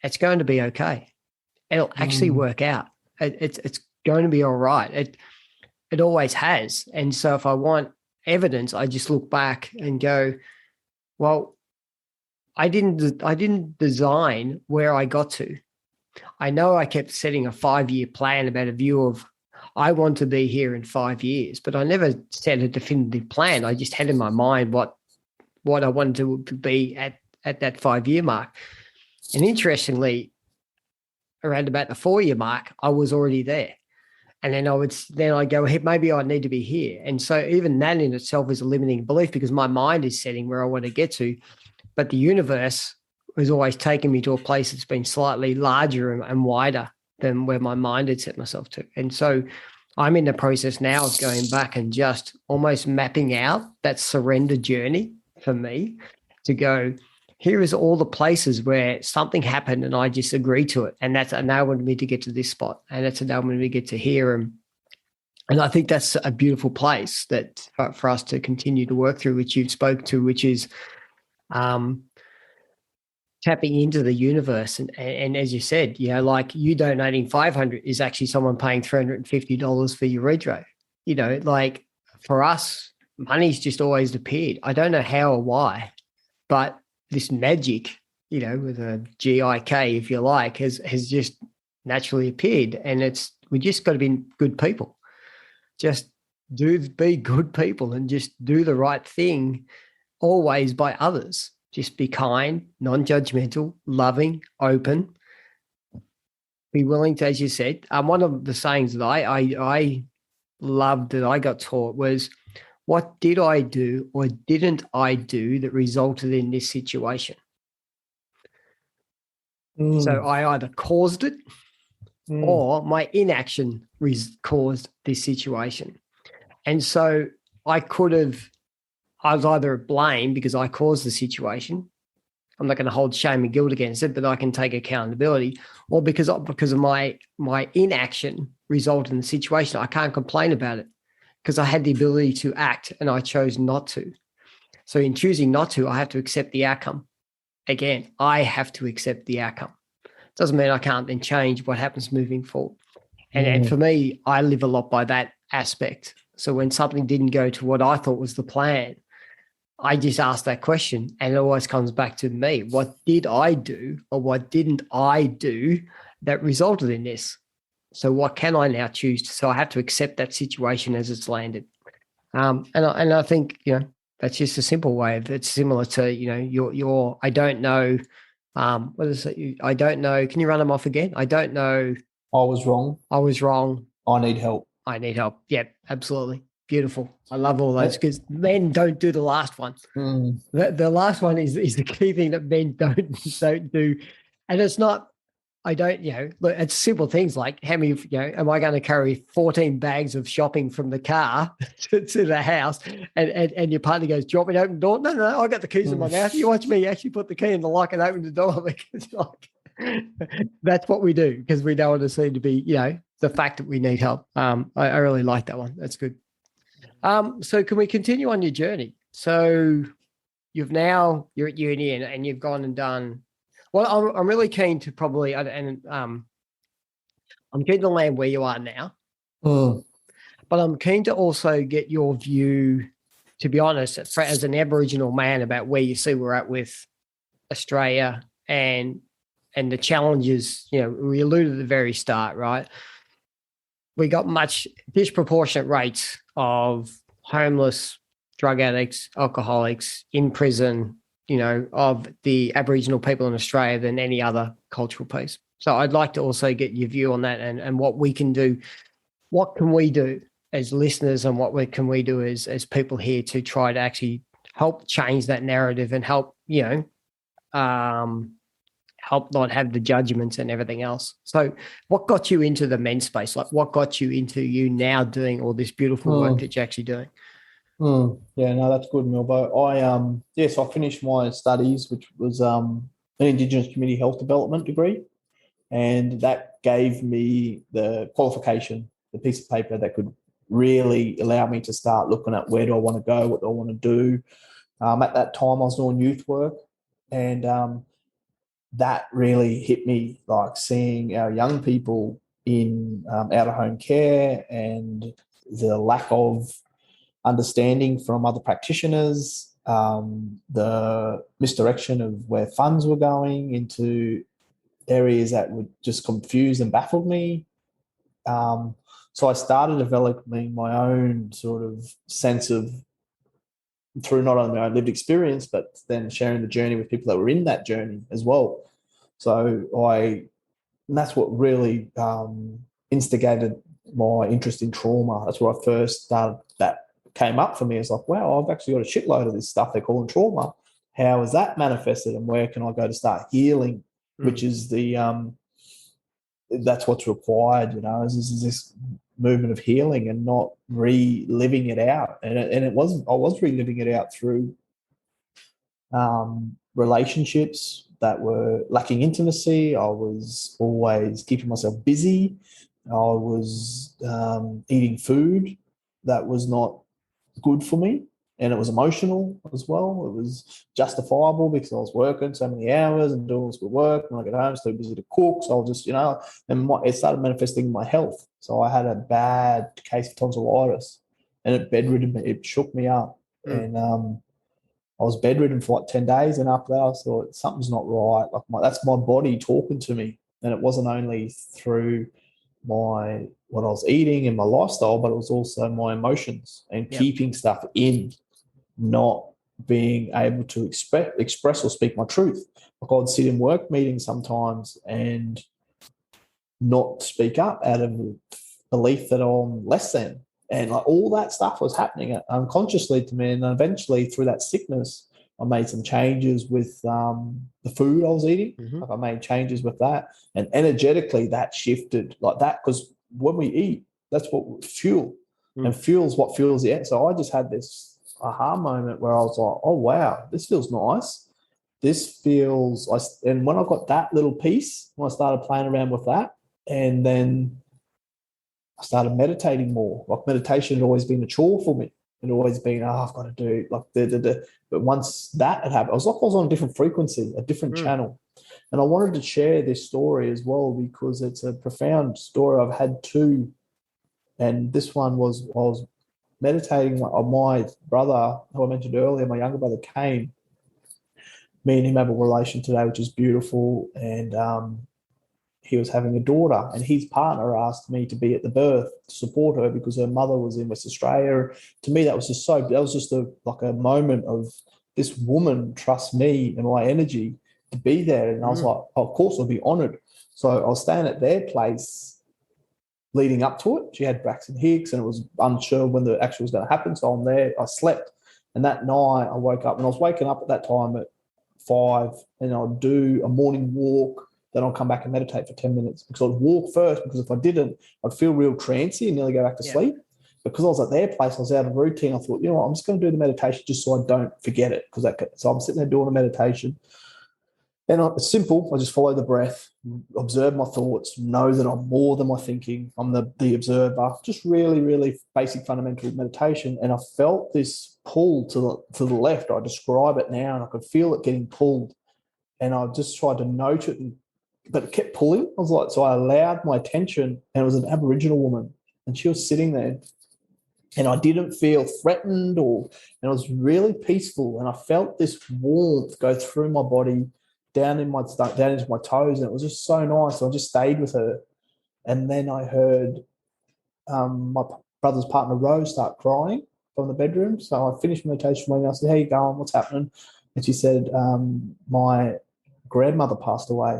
it's going to be okay. It'll actually work out. It's going to be all right. It always has. And so if I want evidence, I just look back and go, well, I didn't design where I got to. I know I kept setting a 5-year plan about a view of I want to be here in 5 years, but I never set a definitive plan. I just had in my mind what I wanted to be at that 5-year mark. And interestingly, around about the 4-year mark, I was already there. And then I go, hey, maybe I need to be here. And so even that in itself is a limiting belief, because my mind is setting where I want to get to. But the universe has always taken me to a place that's been slightly larger and wider than where my mind had set myself to. And so I'm in the process now of going back and just almost mapping out that surrender journey for me to go, here is all the places where something happened and I just agreed to it. And that's enabled me to get to this spot. And that's enabled me to get to here. And I think that's a beautiful place that for us to continue to work through, which you've spoke to, which is tapping into the universe. And as you said, like you donating $500 is actually someone paying $350 for your retro. Like for us, money's just always appeared. I don't know how or why, but this magic, with a GIK, if you like, has just naturally appeared. And we just got to be good people. Just be good people and just do the right thing always by others. Just be kind, non-judgmental, loving, open. Be willing to, as you said, one of the sayings that I loved that I got taught was, what did I do or didn't I do that resulted in this situation? So I either caused it or my inaction caused this situation. And so I was either blamed because I caused the situation. I'm not going to hold shame and guilt against it, but I can take accountability. Or because of my inaction resulted in the situation, I can't complain about it because I had the ability to act and I chose not to. So in choosing not to, I have to accept the outcome. Again, I have to accept the outcome. Doesn't mean I can't then change what happens moving forward. And for me, I live a lot by that aspect. So when something didn't go to what I thought was the plan, I just ask that question and it always comes back to me. What did I do or what didn't I do that resulted in this? So what can I now choose? So I have to accept that situation as it's landed. And I think, that's just a simple way of it's similar to, your I don't know. What is it? I don't know. Can you run them off again? I don't know. I was wrong. I was wrong. I need help. I need help. Yep, absolutely. Beautiful. I love all those because men don't do the last one. The last one is the key thing that men don't do. And it's not, I don't, look, it's simple things like how many, am I going to carry 14 bags of shopping from the car to the house? And your partner goes, do you want me to open the door? No, I got the keys in my mouth. You watch me actually put the key in the lock and open the door. Because that's what we do because we don't want to seem to be, the fact that we need help. I really like that one. That's good. So can we continue on your journey? So you're at uni and you've gone and done. Well, I'm really keen to probably, I'm keen to land where you are now, but I'm keen to also get your view, to be honest, as an Aboriginal man, about where you see we're at with Australia and the challenges. We alluded at the very start, right? We got much disproportionate rates of homeless, drug addicts, alcoholics in prison, of the Aboriginal people in Australia than any other cultural piece. So I'd like to also get your view on that and what we can do. What can we do as listeners and can we do as people here to try to actually help change that narrative and help, help not have the judgments and everything else. So what got you into the men's space? Like what got you into you now doing all this beautiful work that you're actually doing? Yeah, no, that's good, Milbo. So I finished my studies, which was an Indigenous Community Health Development degree, and that gave me the qualification, the piece of paper that could really allow me to start looking at where do I want to go, what do I want to do. At that time, I was doing youth work, and that really hit me, like seeing our young people in out-of-home care and the lack of understanding from other practitioners, the misdirection of where funds were going into areas that would just confuse and baffled me. So I started developing my own sort of sense of, through not only my own lived experience, but then sharing the journey with people that were in that journey as well. So and that's what really instigated my interest in trauma. That's where I first started, that came up for me. It's like, wow, I've actually got a shitload of this stuff they're calling trauma. How is that manifested and where can I go to start healing, which is that's what's required, is this movement of healing and not reliving it out. And I was reliving it out through relationships that were lacking intimacy. I was always keeping myself busy. I was eating food that was not good for me, and it was emotional as well. It was justifiable because I was working so many hours and doing all this good work. When I get home, I was too busy to cook, so I'll just, and it started manifesting in my health. So I had a bad case of tonsillitis, and it bedridden me. It shook me up, and I was bedridden for like 10 days, and after that, I thought something's not right. Like that's my body talking to me, and it wasn't only through what I was eating and my lifestyle, but it was also my emotions and keeping stuff in, not being able to express or speak my truth. Like I'd sit in work meetings sometimes and not speak up out of belief that I'm less than. And like all that stuff was happening unconsciously to me. And eventually through that sickness, I made some changes with the food I was eating. Like I made changes with that. And energetically that shifted like that, because when we eat, that's what fuel. And fuel's what fuels the end. So I just had this aha moment where I was like, oh, wow, this feels nice. this feels, and when I got that little piece, when I started playing around with that, and then I started meditating more. Like meditation had always been a chore for me. It had always been, I've got to do like But once that had happened, I was on a different frequency, a different channel. And I wanted to share this story as well because it's a profound story. I've had two, and this one was I was meditating on my brother, who I mentioned earlier. My younger brother came. Me and him have a relation today, which is beautiful. And he was having a daughter, and his partner asked me to be at the birth to support her because her mother was in West Australia. To me, that was just like a moment of this woman trusts me and my energy to be there. And I was like, oh, of course, I'll be honoured. So I was staying at their place leading up to it. She had Braxton Hicks, and it was unsure when the actual was going to happen. So I'm there. I slept, and that night I woke up, and I was waking up at that time at 5, and I'd do a morning walk. Then I'll come back and meditate for 10 minutes because I'd walk first, because if I didn't, I'd feel real trancy and nearly go back to sleep. Because I was at their place, I was out of routine. I thought, you know what, I'm just going to do the meditation just so I don't forget it. So I'm sitting there doing a meditation. And it's simple. I just follow the breath, observe my thoughts, know that I'm more than my thinking. I'm the observer. Just really, really basic fundamental meditation. And I felt this pull to the left. I describe it now, and I could feel it getting pulled. And I just tried to note it, but it kept pulling. I was like, so I allowed my attention, and it was an Aboriginal woman, and she was sitting there, and I didn't feel threatened, and it was really peaceful. And I felt this warmth go through my body, down into my toes, and it was just so nice. So I just stayed with her, and then I heard my brother's partner Rose start crying from the bedroom. So I finished meditation, and I said, "How you going? What's happening?" And she said, "My grandmother passed away."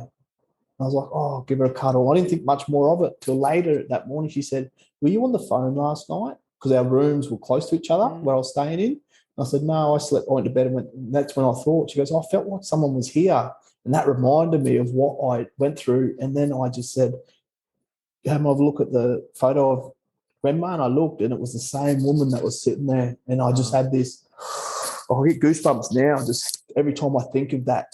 I was like, oh, I'll give her a cuddle. I didn't think much more of it till later that morning. She said, were you on the phone last night? Because our rooms were close to each other where I was staying in. And I said, no, I went to bed and that's when I thought. She goes, I felt like someone was here. And that reminded me of what I went through. And then I just said, have a look at the photo of Grandma. And I looked, and it was the same woman that was sitting there. And I just had this, I get goosebumps now just every time I think of that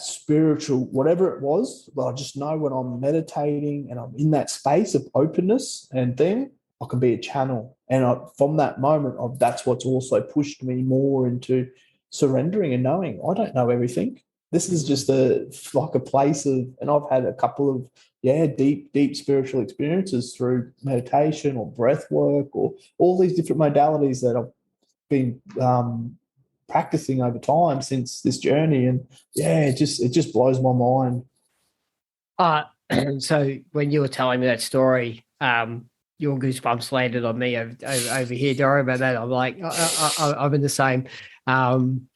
spiritual, whatever it was. But I just know when I'm meditating and I'm in that space of openness and then I can be a channel. And from that moment, that's what's also pushed me more into surrendering and knowing I don't know everything. This is just like a place of, and I've had a couple of, deep spiritual experiences through meditation or breath work or all these different modalities that I've been practicing over time since this journey. And it just blows my mind. So when you were telling me that story, your goosebumps landed on me over here. Don't worry about that. I'm like, I'm in the same. One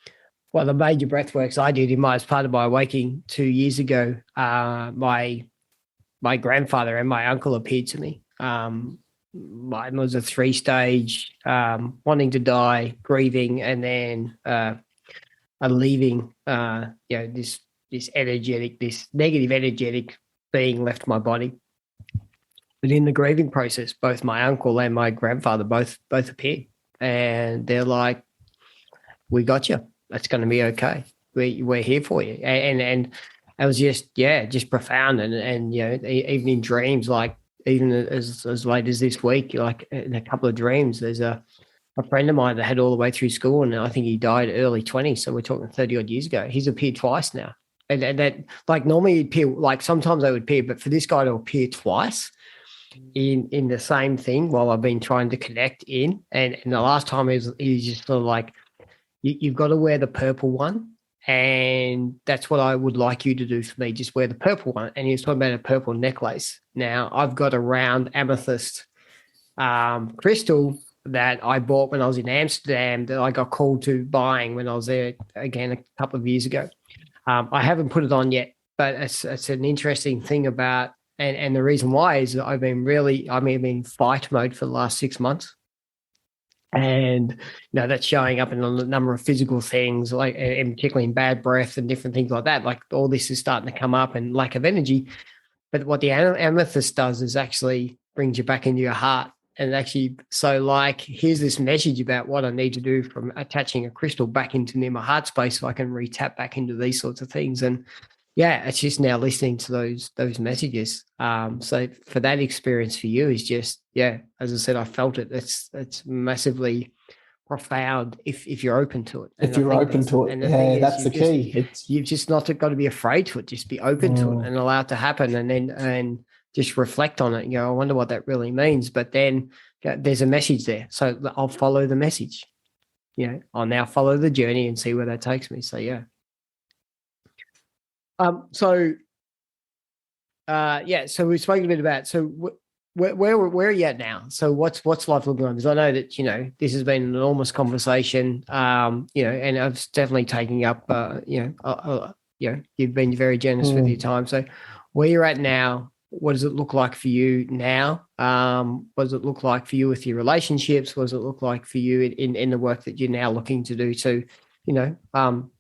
of the major breath works I did as part of my awakening 2 years ago, my grandfather and my uncle appeared to me. Mine was a 3-stage, wanting to die, grieving, and then leaving. This negative energetic being left my body. But in the grieving process, both my uncle and my grandfather both appeared, and they're like, "We got you. It's going to be okay. We're here for you." And it was just profound, and even in dreams, like. Even as late as this week, like in a couple of dreams, there's a friend of mine that had all the way through school, and I think he died early 20s, so we're talking 30 odd years ago. He's appeared twice now. And that, like, normally he'd appear, like sometimes they would appear, but for this guy to appear twice in the same thing while I've been trying to connect in, and the last time he's just sort of like, you've got to wear the purple one. And that's what I would like you to do for me. Just wear the purple one. And he was talking about a purple necklace. Now, I've got a round amethyst crystal that I bought when I was in Amsterdam that I got called to buying when I was there again a couple of years ago. I haven't put it on yet, but it's an interesting thing about, and the reason why is that I've been in fight mode for the last 6 months. And that's showing up in a number of physical things, like, and particularly in bad breath and different things like that. Like all this is starting to come up, and lack of energy. But what the amethyst does is actually brings you back into your heart And actually, so like, here's this message about what I need to do from attaching a crystal back into near my heart space so I can re-tap back into these sorts of things. And yeah, it's just now listening to those messages. So for that experience for you is just, yeah, as I said, I felt it. It's massively profound if you're open to it. If you're open to it, and the thing is, that's the key. You've just not got to be afraid to it. Just be open to it and allow it to happen, and just reflect on it. I wonder what that really means. But then there's a message there, so I'll follow the message. I'll now follow the journey and see where that takes me. So yeah. So we've spoken a bit about where are you at now? So what's life looking like? Because I know that this has been an enormous conversation. And I've definitely taken up. You've been very generous with your time. So where you're at now, what does it look like for you now? What does it look like for you with your relationships? What does it look like for you in the work that you're now looking to do to,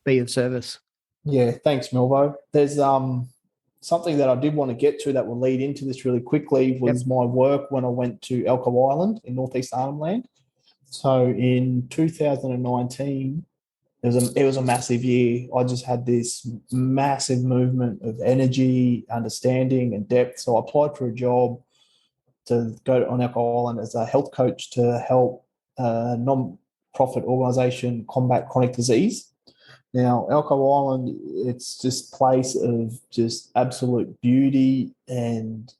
be of service? Yeah, thanks, Milvo. There's something that I did want to get to that will lead into this really quickly was my work when I went to Elcho Island in northeast Arnhem Land. So in 2019, it was a massive year. I just had this massive movement of energy, understanding, and depth. So I applied for a job to go on Elcho Island as a health coach to help a non-profit organisation combat chronic disease. Now, Elcho Island, it's just a place of just absolute beauty and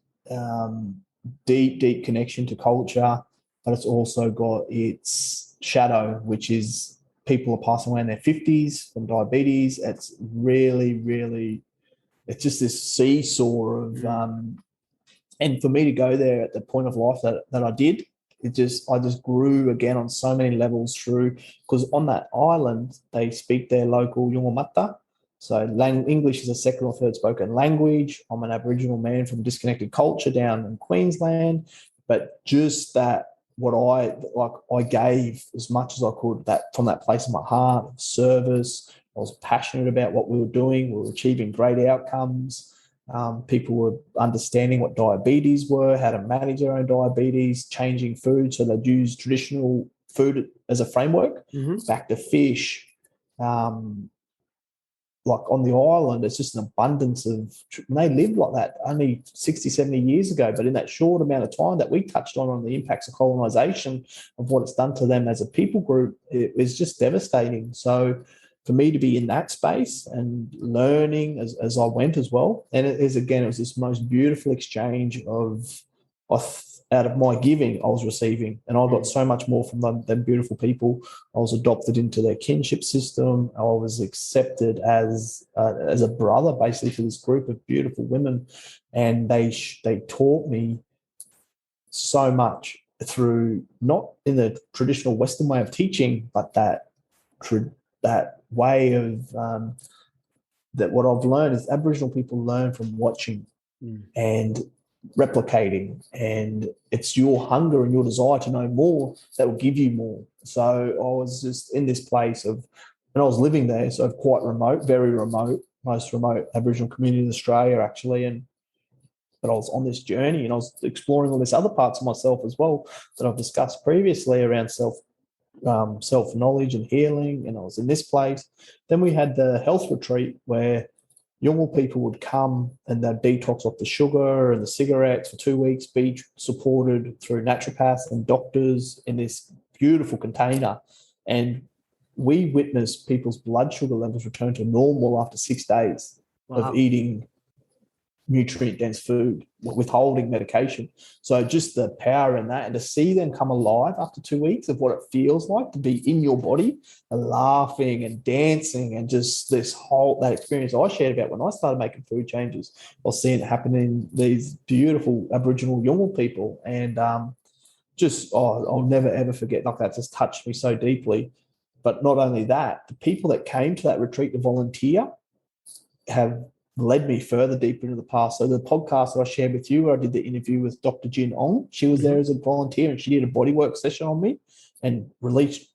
deep, deep connection to culture, but it's also got its shadow, which is people are passing away in their 50s from diabetes. It's really, really, it's just this seesaw of, and for me to go there at the point of life that I did, I just grew again on so many levels through, because on that island, they speak their local Yungamata. So English is a second or third spoken language. I'm an Aboriginal man from disconnected culture down in Queensland, but just that, I gave as much as I could that from that place of my heart, of service. I was passionate about what we were doing. We were achieving great outcomes. People were understanding what diabetes were, how to manage their own diabetes, changing food. So they'd use traditional food as a framework, back to fish. Like on the island, it's just an abundance of, and they lived like that only 60, 70 years ago. But in that short amount of time that we touched on the impacts of colonisation, of what it's done to them as a people group, it was just devastating. So for me to be in that space and learning as I went as well. And it was this most beautiful exchange of out of my giving, I was receiving. And I got so much more from them beautiful people. I was adopted into their kinship system. I was accepted as a brother, basically, to this group of beautiful women. And they taught me so much through, not in the traditional Western way of teaching, but that way of that what I've learned is Aboriginal people learn from watching and replicating, and it's your hunger and your desire to know more that will give you more. So I was just in this place of, and I was living there, so quite remote, very remote, most remote Aboriginal community in Australia, actually, but I was on this journey and I was exploring all these other parts of myself as well that I've discussed previously around self-knowledge and healing, and I was in this place. Then we had the health retreat where young people would come and they'd detox off the sugar and the cigarettes for 2 weeks, be supported through naturopaths and doctors in this beautiful container. And we witnessed people's blood sugar levels return to normal after 6 days of eating nutrient-dense food, withholding medication. So just the power in that, and to see them come alive after 2 weeks of what it feels like to be in your body and laughing and dancing, and just that experience I shared about when I started making food changes. I was seeing it happen in these beautiful Aboriginal Yolngu people, and I'll never ever forget. Like, that just touched me so deeply. But not only that, the people that came to that retreat to volunteer have led me further deeper into the past. So the podcast that I shared with you, where I did the interview with Dr. Jin Ong, she was there as a volunteer, and she did a bodywork session on me and released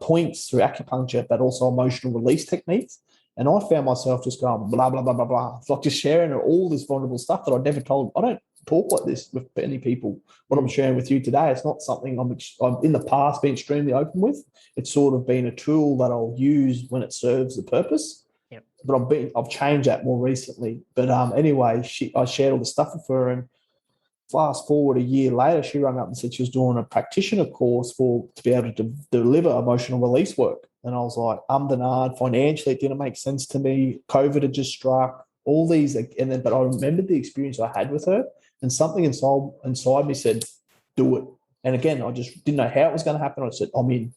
points through acupuncture, but also emotional release techniques. And I found myself just going blah, blah, blah, blah, blah. It's like just sharing all this vulnerable stuff that I'd never told. I don't talk like this with many people. What I'm sharing with you today, it's not something I'm in the past been extremely open with. It's sort of been a tool that I'll use when it serves the purpose. Yep. But I've changed that more recently. But anyway, I shared all the stuff with her, and fast forward a year later, she rang up and said she was doing a practitioner course to be able to deliver emotional release work. And I was like, denied. Financially, it didn't make sense to me. COVID had just struck. All these, but I remembered the experience I had with her, and something inside me said, do it. And again, I just didn't know how it was going to happen. I said, I'm in.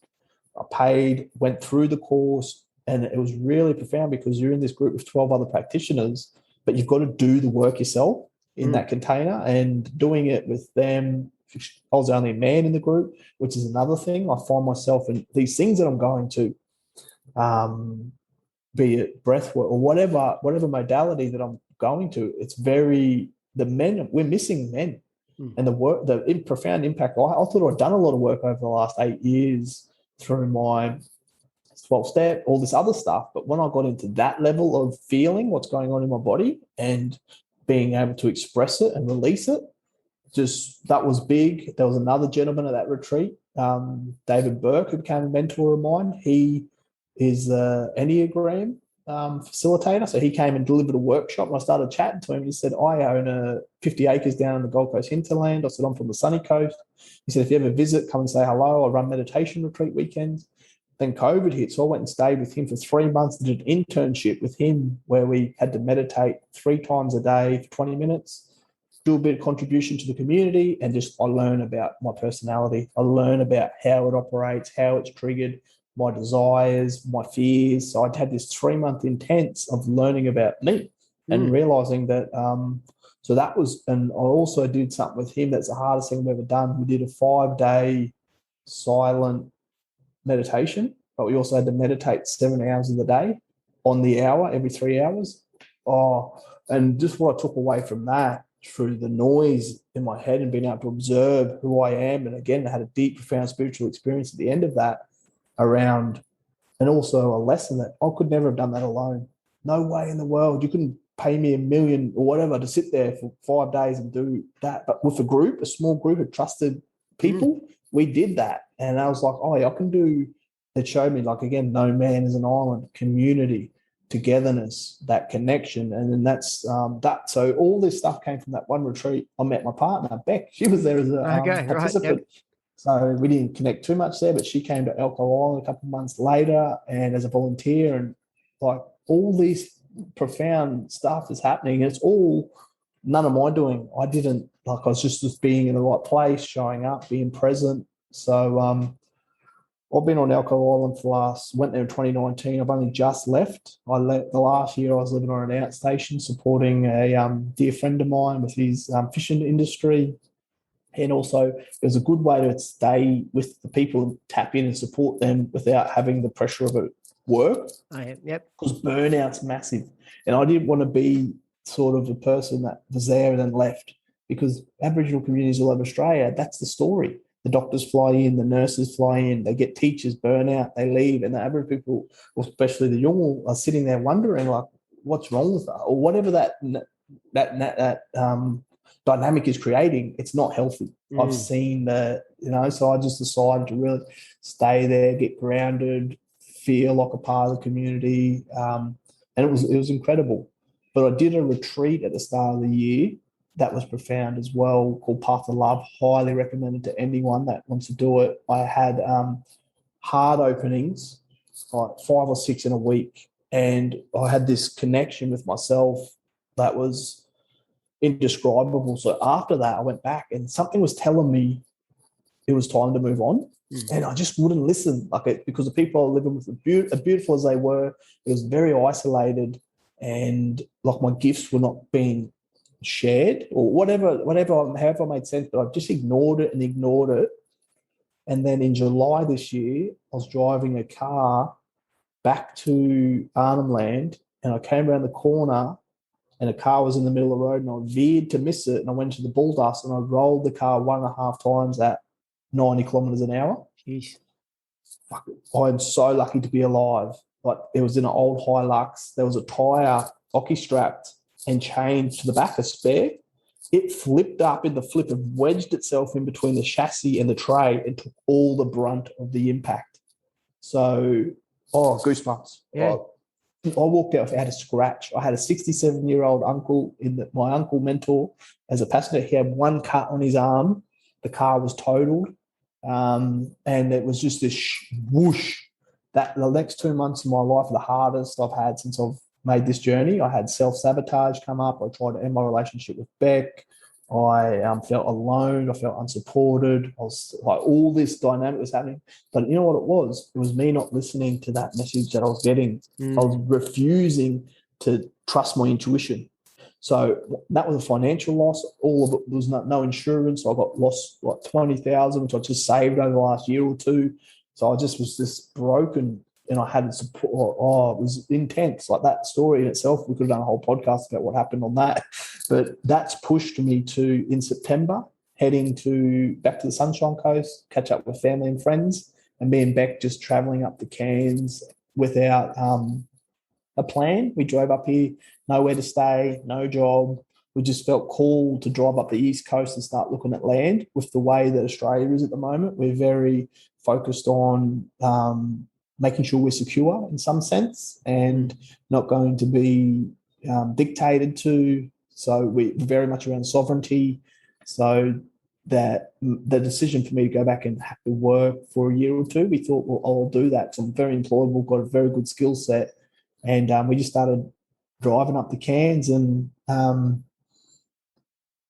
I paid, went through the course, and it was really profound because you're in this group of 12 other practitioners, but you've got to do the work yourself in that container, and doing it with them. I was the only man in the group, which is another thing. I find myself in these things that I'm going to, be it breath work or whatever modality that I'm going to, it's we're missing men. And the profound impact. I thought I'd done a lot of work over the last 8 years through my 12-step, all this other stuff. But when I got into that level of feeling what's going on in my body and being able to express it and release it, just that was big. There was another gentleman at that retreat, David Burke, who became a mentor of mine. He is an Enneagram facilitator. So he came and delivered a workshop, and I started chatting to him. He said, I own 50 acres down in the Gold Coast hinterland. I said, I'm from the sunny coast. He said, if you ever visit, come and say hello. I run meditation retreat weekends. Then COVID hit, so I went and stayed with him for 3 months and did an internship with him where we had to meditate 3 times a day for 20 minutes, do a bit of contribution to the community, and just I learn about my personality. I learn about how it operates, how it's triggered, my desires, my fears. So I'd had this 3-month intense of learning about me and realizing that. So that was, and I also did something with him that's the hardest thing I've ever done. We did a 5-day silent meditation, but we also had to meditate 7 hours of the day on the hour, every 3 hours. And just what I took away from that, through the noise in my head and being able to observe who I am. And again, I had a deep, profound spiritual experience at the end of that around, and also a lesson that I could never have done that alone. No way in the world. You couldn't pay me $1 million or whatever to sit there for 5 days and do that. But with a small group of trusted people, we did that. And I was like, oh, yeah, I can do. It showed me, like, again, no man is an island, community, togetherness, that connection. And then that's that. So all this stuff came from that one retreat. I met my partner, Beck. She was there as a participant. Right, yep. So we didn't connect too much there, but she came to Elko Island a couple of months later and as a volunteer, and like all these profound stuff is happening. It's all none of my doing. I didn't, like, I was just being in the right place, showing up, being present. So I've been on Elko Island went there in 2019. I've only just left. I left the last year. I was living on an outstation supporting a dear friend of mine with his fishing industry. And also, it was a good way to stay with the people, tap in and support them without having the pressure of it work. Yep. Because burnout's massive. And I didn't want to be sort of the person that was there and then left, because Aboriginal communities all over Australia, that's the story. The doctors fly in, the nurses fly in, they get teachers, burn out, they leave. And the Aboriginal people, especially the young, are sitting there wondering, like, what's wrong with that? Or whatever that dynamic is creating, it's not healthy. I've seen that, so I just decided to really stay there, get grounded, feel like a part of the community. And it was incredible. But I did a retreat at the start of the year that was profound as well, called Path of Love. Highly recommended to anyone that wants to do it. I had heart openings, like 5 or 6 in a week. And I had this connection with myself that was indescribable. So after that, I went back and something was telling me it was time to move on. And I just wouldn't listen, because the people I was living with, as beautiful as they were, it was very isolated, and like my gifts were not being shared or whatever, however made sense. But I just ignored it. And then in July this year, I was driving a car back to Arnhem Land, and I came around the corner, and a car was in the middle of the road, and I veered to miss it, and I went to the bull dust, and I rolled the car 1.5 times at 90 kilometres an hour. Jeez. I'm so lucky to be alive. Like, it was in an old Hilux. There was a tyre hockey strapped and chained to the back, a spare. it flipped up in the flip and wedged itself in between the chassis and the tray and took all the brunt of the impact. So, goosebumps. Yeah. I walked out, I had a scratch. I had a 67-year-old uncle, my uncle mentor as a passenger. He had one cut on his arm. The car was totaled. And it was just this whoosh. That the next 2 months of my life are the hardest I've had since I've made this journey. I had self-sabotage come up. I tried to end my relationship with Beck. I felt alone. I felt unsupported. I was like, all this dynamic was happening. But you know what it was? It was me not listening to that message that I was getting. I was refusing to trust my intuition. So that was a financial loss. All of it, there was no insurance. I got lost like $20,000, which I just saved over the last year or two. So I just was just broken, and I had support. It was intense. Like that story in itself, we could have done a whole podcast about what happened on that. But that's pushed me to, in September, heading back to the Sunshine Coast, catch up with family and friends, and me and Beck just travelling up the Cairns without a plan. We drove up here, nowhere to stay, no job. We just felt called to drive up the East Coast and start looking at land. With the way that Australia is at the moment, we're very focused on making sure we're secure in some sense and not going to be dictated to. So we're very much around sovereignty. So that the decision for me to go back and have to work for a year or two, we thought, well, I'll do that. So I'm very employable, got a very good skill set. And we just started driving up the Cairns, and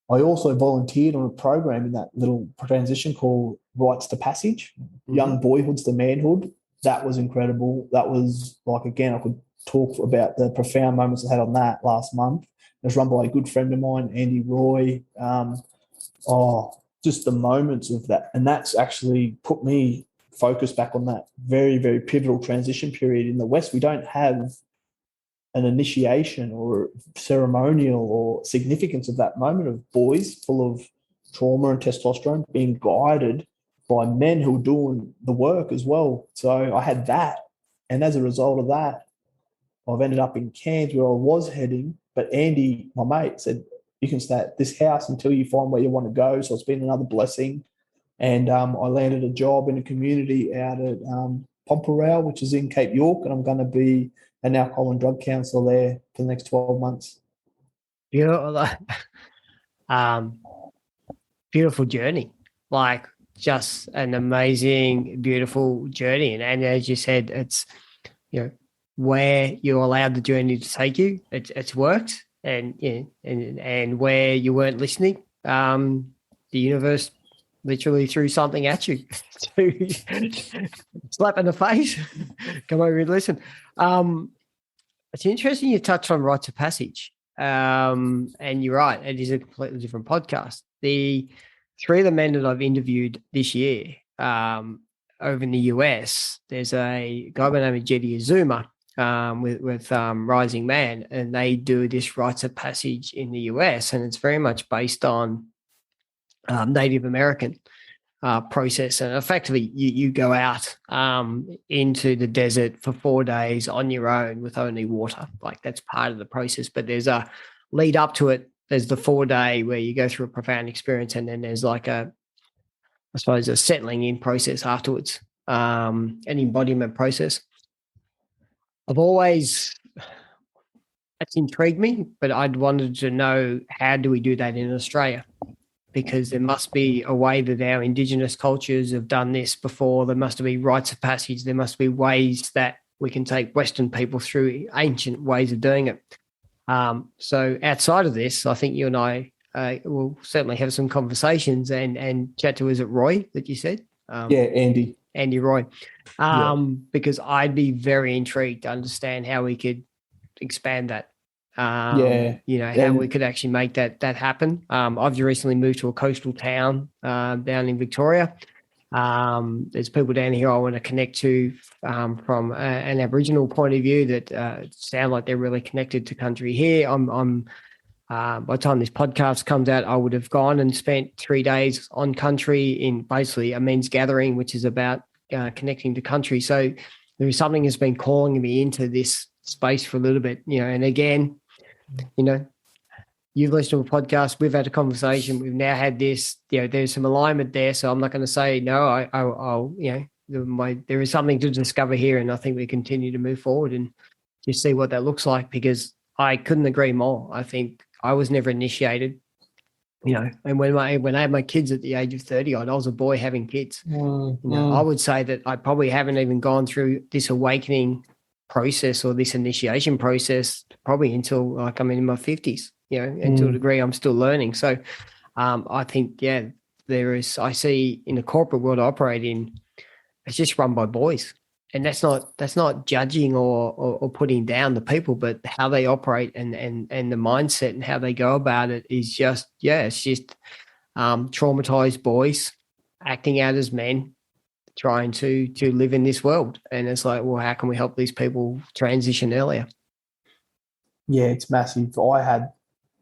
I also volunteered on a program in that little transition called Rights to Passage, Young Boyhoods to Manhood. That was incredible. That was like, again, I could talk about the profound moments I had on that last month. It was run by a good friend of mine, Andy Roy. Just the moments of that. And that's actually put me focused back on that very, very pivotal transition period. In the West, we don't have an initiation or ceremonial or significance of that moment of boys full of trauma and testosterone being guided by men who were doing the work as well. So I had that. And as a result of that, I've ended up in Cairns where I was heading. But Andy, my mate, said, you can stay at this house until you find where you want to go. So it's been another blessing. And I landed a job in a community out at Punthamara, which is in Cape York. And I'm going to be an alcohol and drug counsellor there for the next 12 months. Beautiful journey. Like just an amazing, beautiful journey. And as you said, it's, where you allowed the journey to take you, it's worked. And where you weren't listening, the universe literally threw something at you to slap in the face. Come over and listen. It's interesting you touched on rites of passage. And you're right, it is a completely different podcast. The three of the men that I've interviewed this year over in the US, there's a guy by the name of Jedi Azuma with Rising Man, and they do this rites of passage in the US, and it's very much based on Native American process. And effectively, you go out into the desert for 4 days on your own with only water. Like that's part of the process. But there's a lead up to it. There's the 4 day where you go through a profound experience, and then there's like a settling in process afterwards, an embodiment process. It's intrigued me, but I'd wanted to know, how do we do that in Australia? Because there must be a way that our Indigenous cultures have done this before. There must be rites of passage. There must be ways that we can take Western people through ancient ways of doing it. So outside of this, I think you and I will certainly have some conversations and chat to, is it Roy that you said? Andy Roy. Because I'd be very intrigued to understand how we could expand that. How we could actually make that happen. I've recently moved to a coastal town down in Victoria. There's people down here I want to connect to from an Aboriginal point of view that sound like they're really connected to country here. By the time this podcast comes out, I would have gone and spent 3 days on country in basically a men's gathering, which is about connecting to country. So there is something that's been calling me into this space for a little bit, and again, you've listened to a podcast, we've had a conversation, we've now had this, there's some alignment there. So I'm not going to say no, I'll there is something to discover here. And I think we continue to move forward and just see what that looks like, because I couldn't agree more. I think I was never initiated, and when I had my kids at the age of 30, I was a boy having kids. I would say that I probably haven't even gone through this awakening process or this initiation process probably until like I'm in my 50s, and to a degree I'm still learning. So I think, I see in the corporate world I operate in, it's just run by boys. And that's not judging or putting down the people, but how they operate and the mindset and how they go about it is just, it's just traumatized boys acting out as men, trying to live in this world. And it's like, well, how can we help these people transition earlier? Yeah, it's massive. I had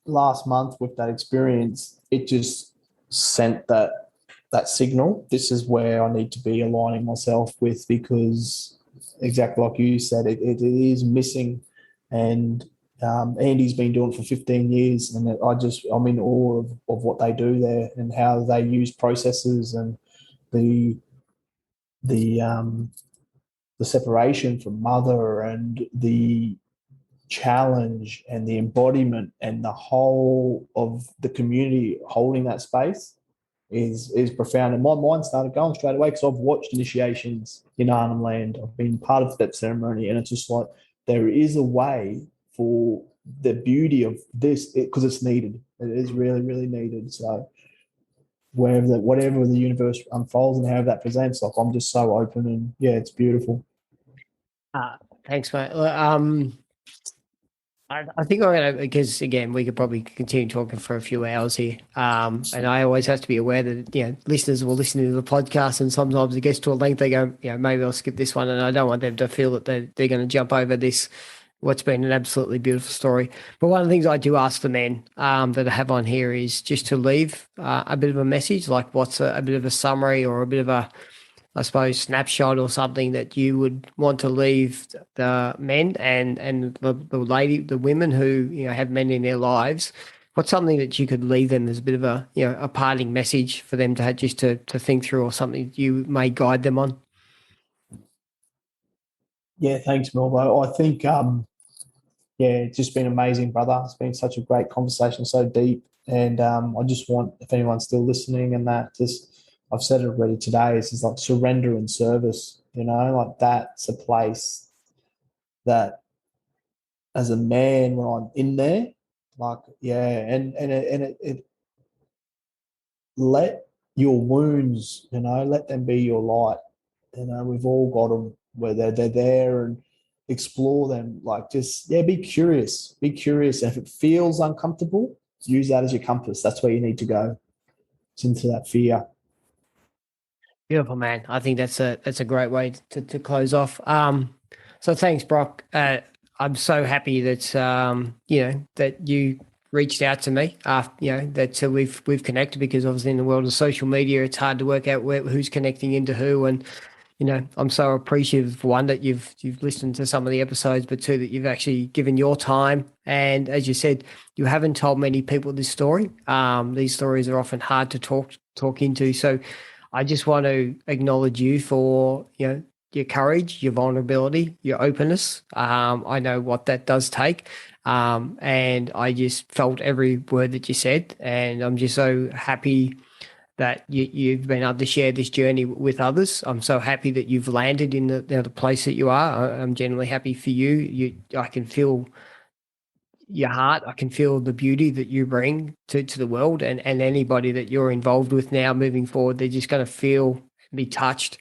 last month with that experience, it just sent that signal. This is where I need to be aligning myself with, because exactly like you said, it is missing. And Andy's been doing it for 15 years, and I'm in awe of what they do there and how they use processes and the separation from mother and the challenge and the embodiment and the whole of the community holding that space is profound. And my mind started going straight away because I've watched initiations in Arnhem Land. I've been part of that ceremony, and it's just like there is a way for the beauty of this, because it's needed. It is really, really needed. So whatever the universe unfolds and however that presents, like I'm just so open, and it's beautiful. Thanks, mate. I think I'm going to, because again, we could probably continue talking for a few hours here. And I always have to be aware that, listeners will listen to the podcast, and sometimes it gets to a length, they go, maybe I'll skip this one. And I don't want them to feel that they're going to jump over this, what's been an absolutely beautiful story. But one of the things I do ask the men that I have on here is just to leave a bit of a message, like what's a bit of a summary or a bit of a, I suppose, snapshot or something that you would want to leave the men and the women who have men in their lives. What's something that you could leave them as a bit of a a parting message for them to have just to think through, or something you may guide them on? Yeah, thanks, Milvo. I think it's just been amazing, brother. It's been such a great conversation, so deep, and I just want, if anyone's still listening, and that just. I've said it already today, it's just like surrender and service, like that's a place that as a man, when I'm in there, like, and it let your wounds, let them be your light. We've all got them where they're there, and explore them. Like, just, be curious. Be curious. And if it feels uncomfortable, use that as your compass. That's where you need to go. It's into that fear. Beautiful, man. I think that's a great way to close off. So thanks, Broc. I'm so happy that that you reached out to me after that we've connected, because obviously in the world of social media, it's hard to work out who's connecting into who. And I'm so appreciative, for one, that you've listened to some of the episodes, but two, that you've actually given your time. And as you said, you haven't told many people this story. These stories are often hard to talk into. So I just want to acknowledge you for, your courage, your vulnerability, your openness. I know what that does take. And I just felt every word that you said. And I'm just so happy that you've been able to share this journey with others. I'm so happy that you've landed in the place that you are. I'm genuinely happy for you. I can feel your heart. I can feel the beauty that you bring to the world, and anybody that you're involved with now moving forward, they're just going to feel, be touched,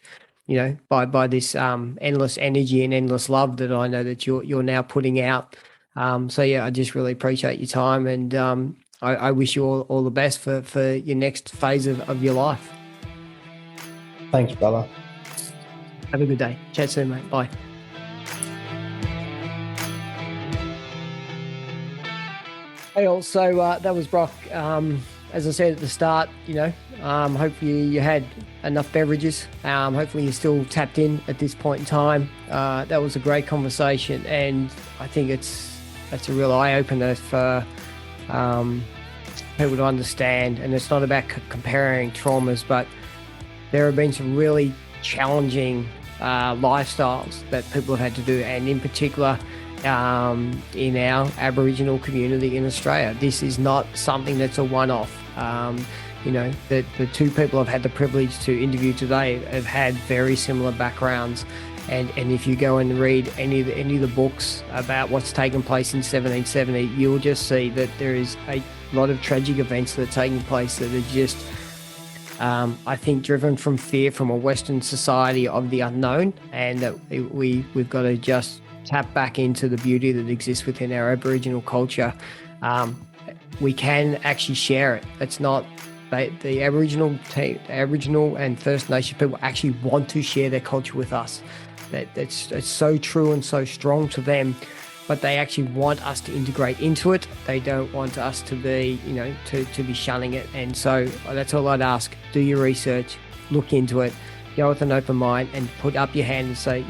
by this endless energy and endless love that I know that you're now putting out. I just really appreciate your time, and I wish you all the best for your next phase of your life. Thanks, brother. Have a good day. Chat soon, mate. Bye. Hey, also, that was Broc. As I said at the start, hopefully you had enough beverages. Hopefully you're still tapped in at this point in time. That was a great conversation, and I think that's a real eye-opener for people to understand. And it's not about comparing traumas, but there have been some really challenging lifestyles that people have had to do, and in particular in our Aboriginal community in Australia. This is not something that's a one-off. The two people I've had the privilege to interview today have had very similar backgrounds, and if you go and read any of the books about what's taken place in 1770, you'll just see that there is a lot of tragic events that are taking place that are just I think driven from fear from a Western society of the unknown, and that we've got to just tap back into the beauty that exists within our Aboriginal culture. We can actually share it. It's not the Aboriginal and First Nation people actually want to share their culture with us. It's so true and so strong to them, but they actually want us to integrate into it. They don't want us to be, to be shunning it. And so that's all I'd ask. Do your research, look into it, go with an open mind, and put up your hand and say,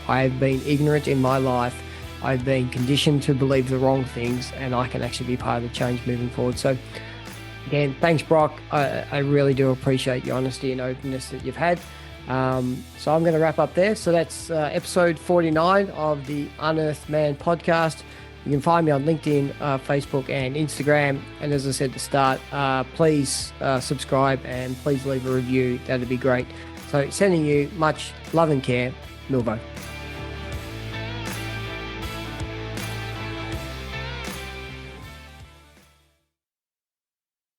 I've been ignorant in my life. I've been conditioned to believe the wrong things, and I can actually be part of the change moving forward. So again, thanks, Broc. I really do appreciate your honesty and openness that you've had. So I'm going to wrap up there. So that's episode 49 of the Unearthed Man podcast. You can find me on LinkedIn, Facebook, and Instagram. And as I said at the start, please subscribe and please leave a review. That'd be great. So sending you much love and care, Milvo.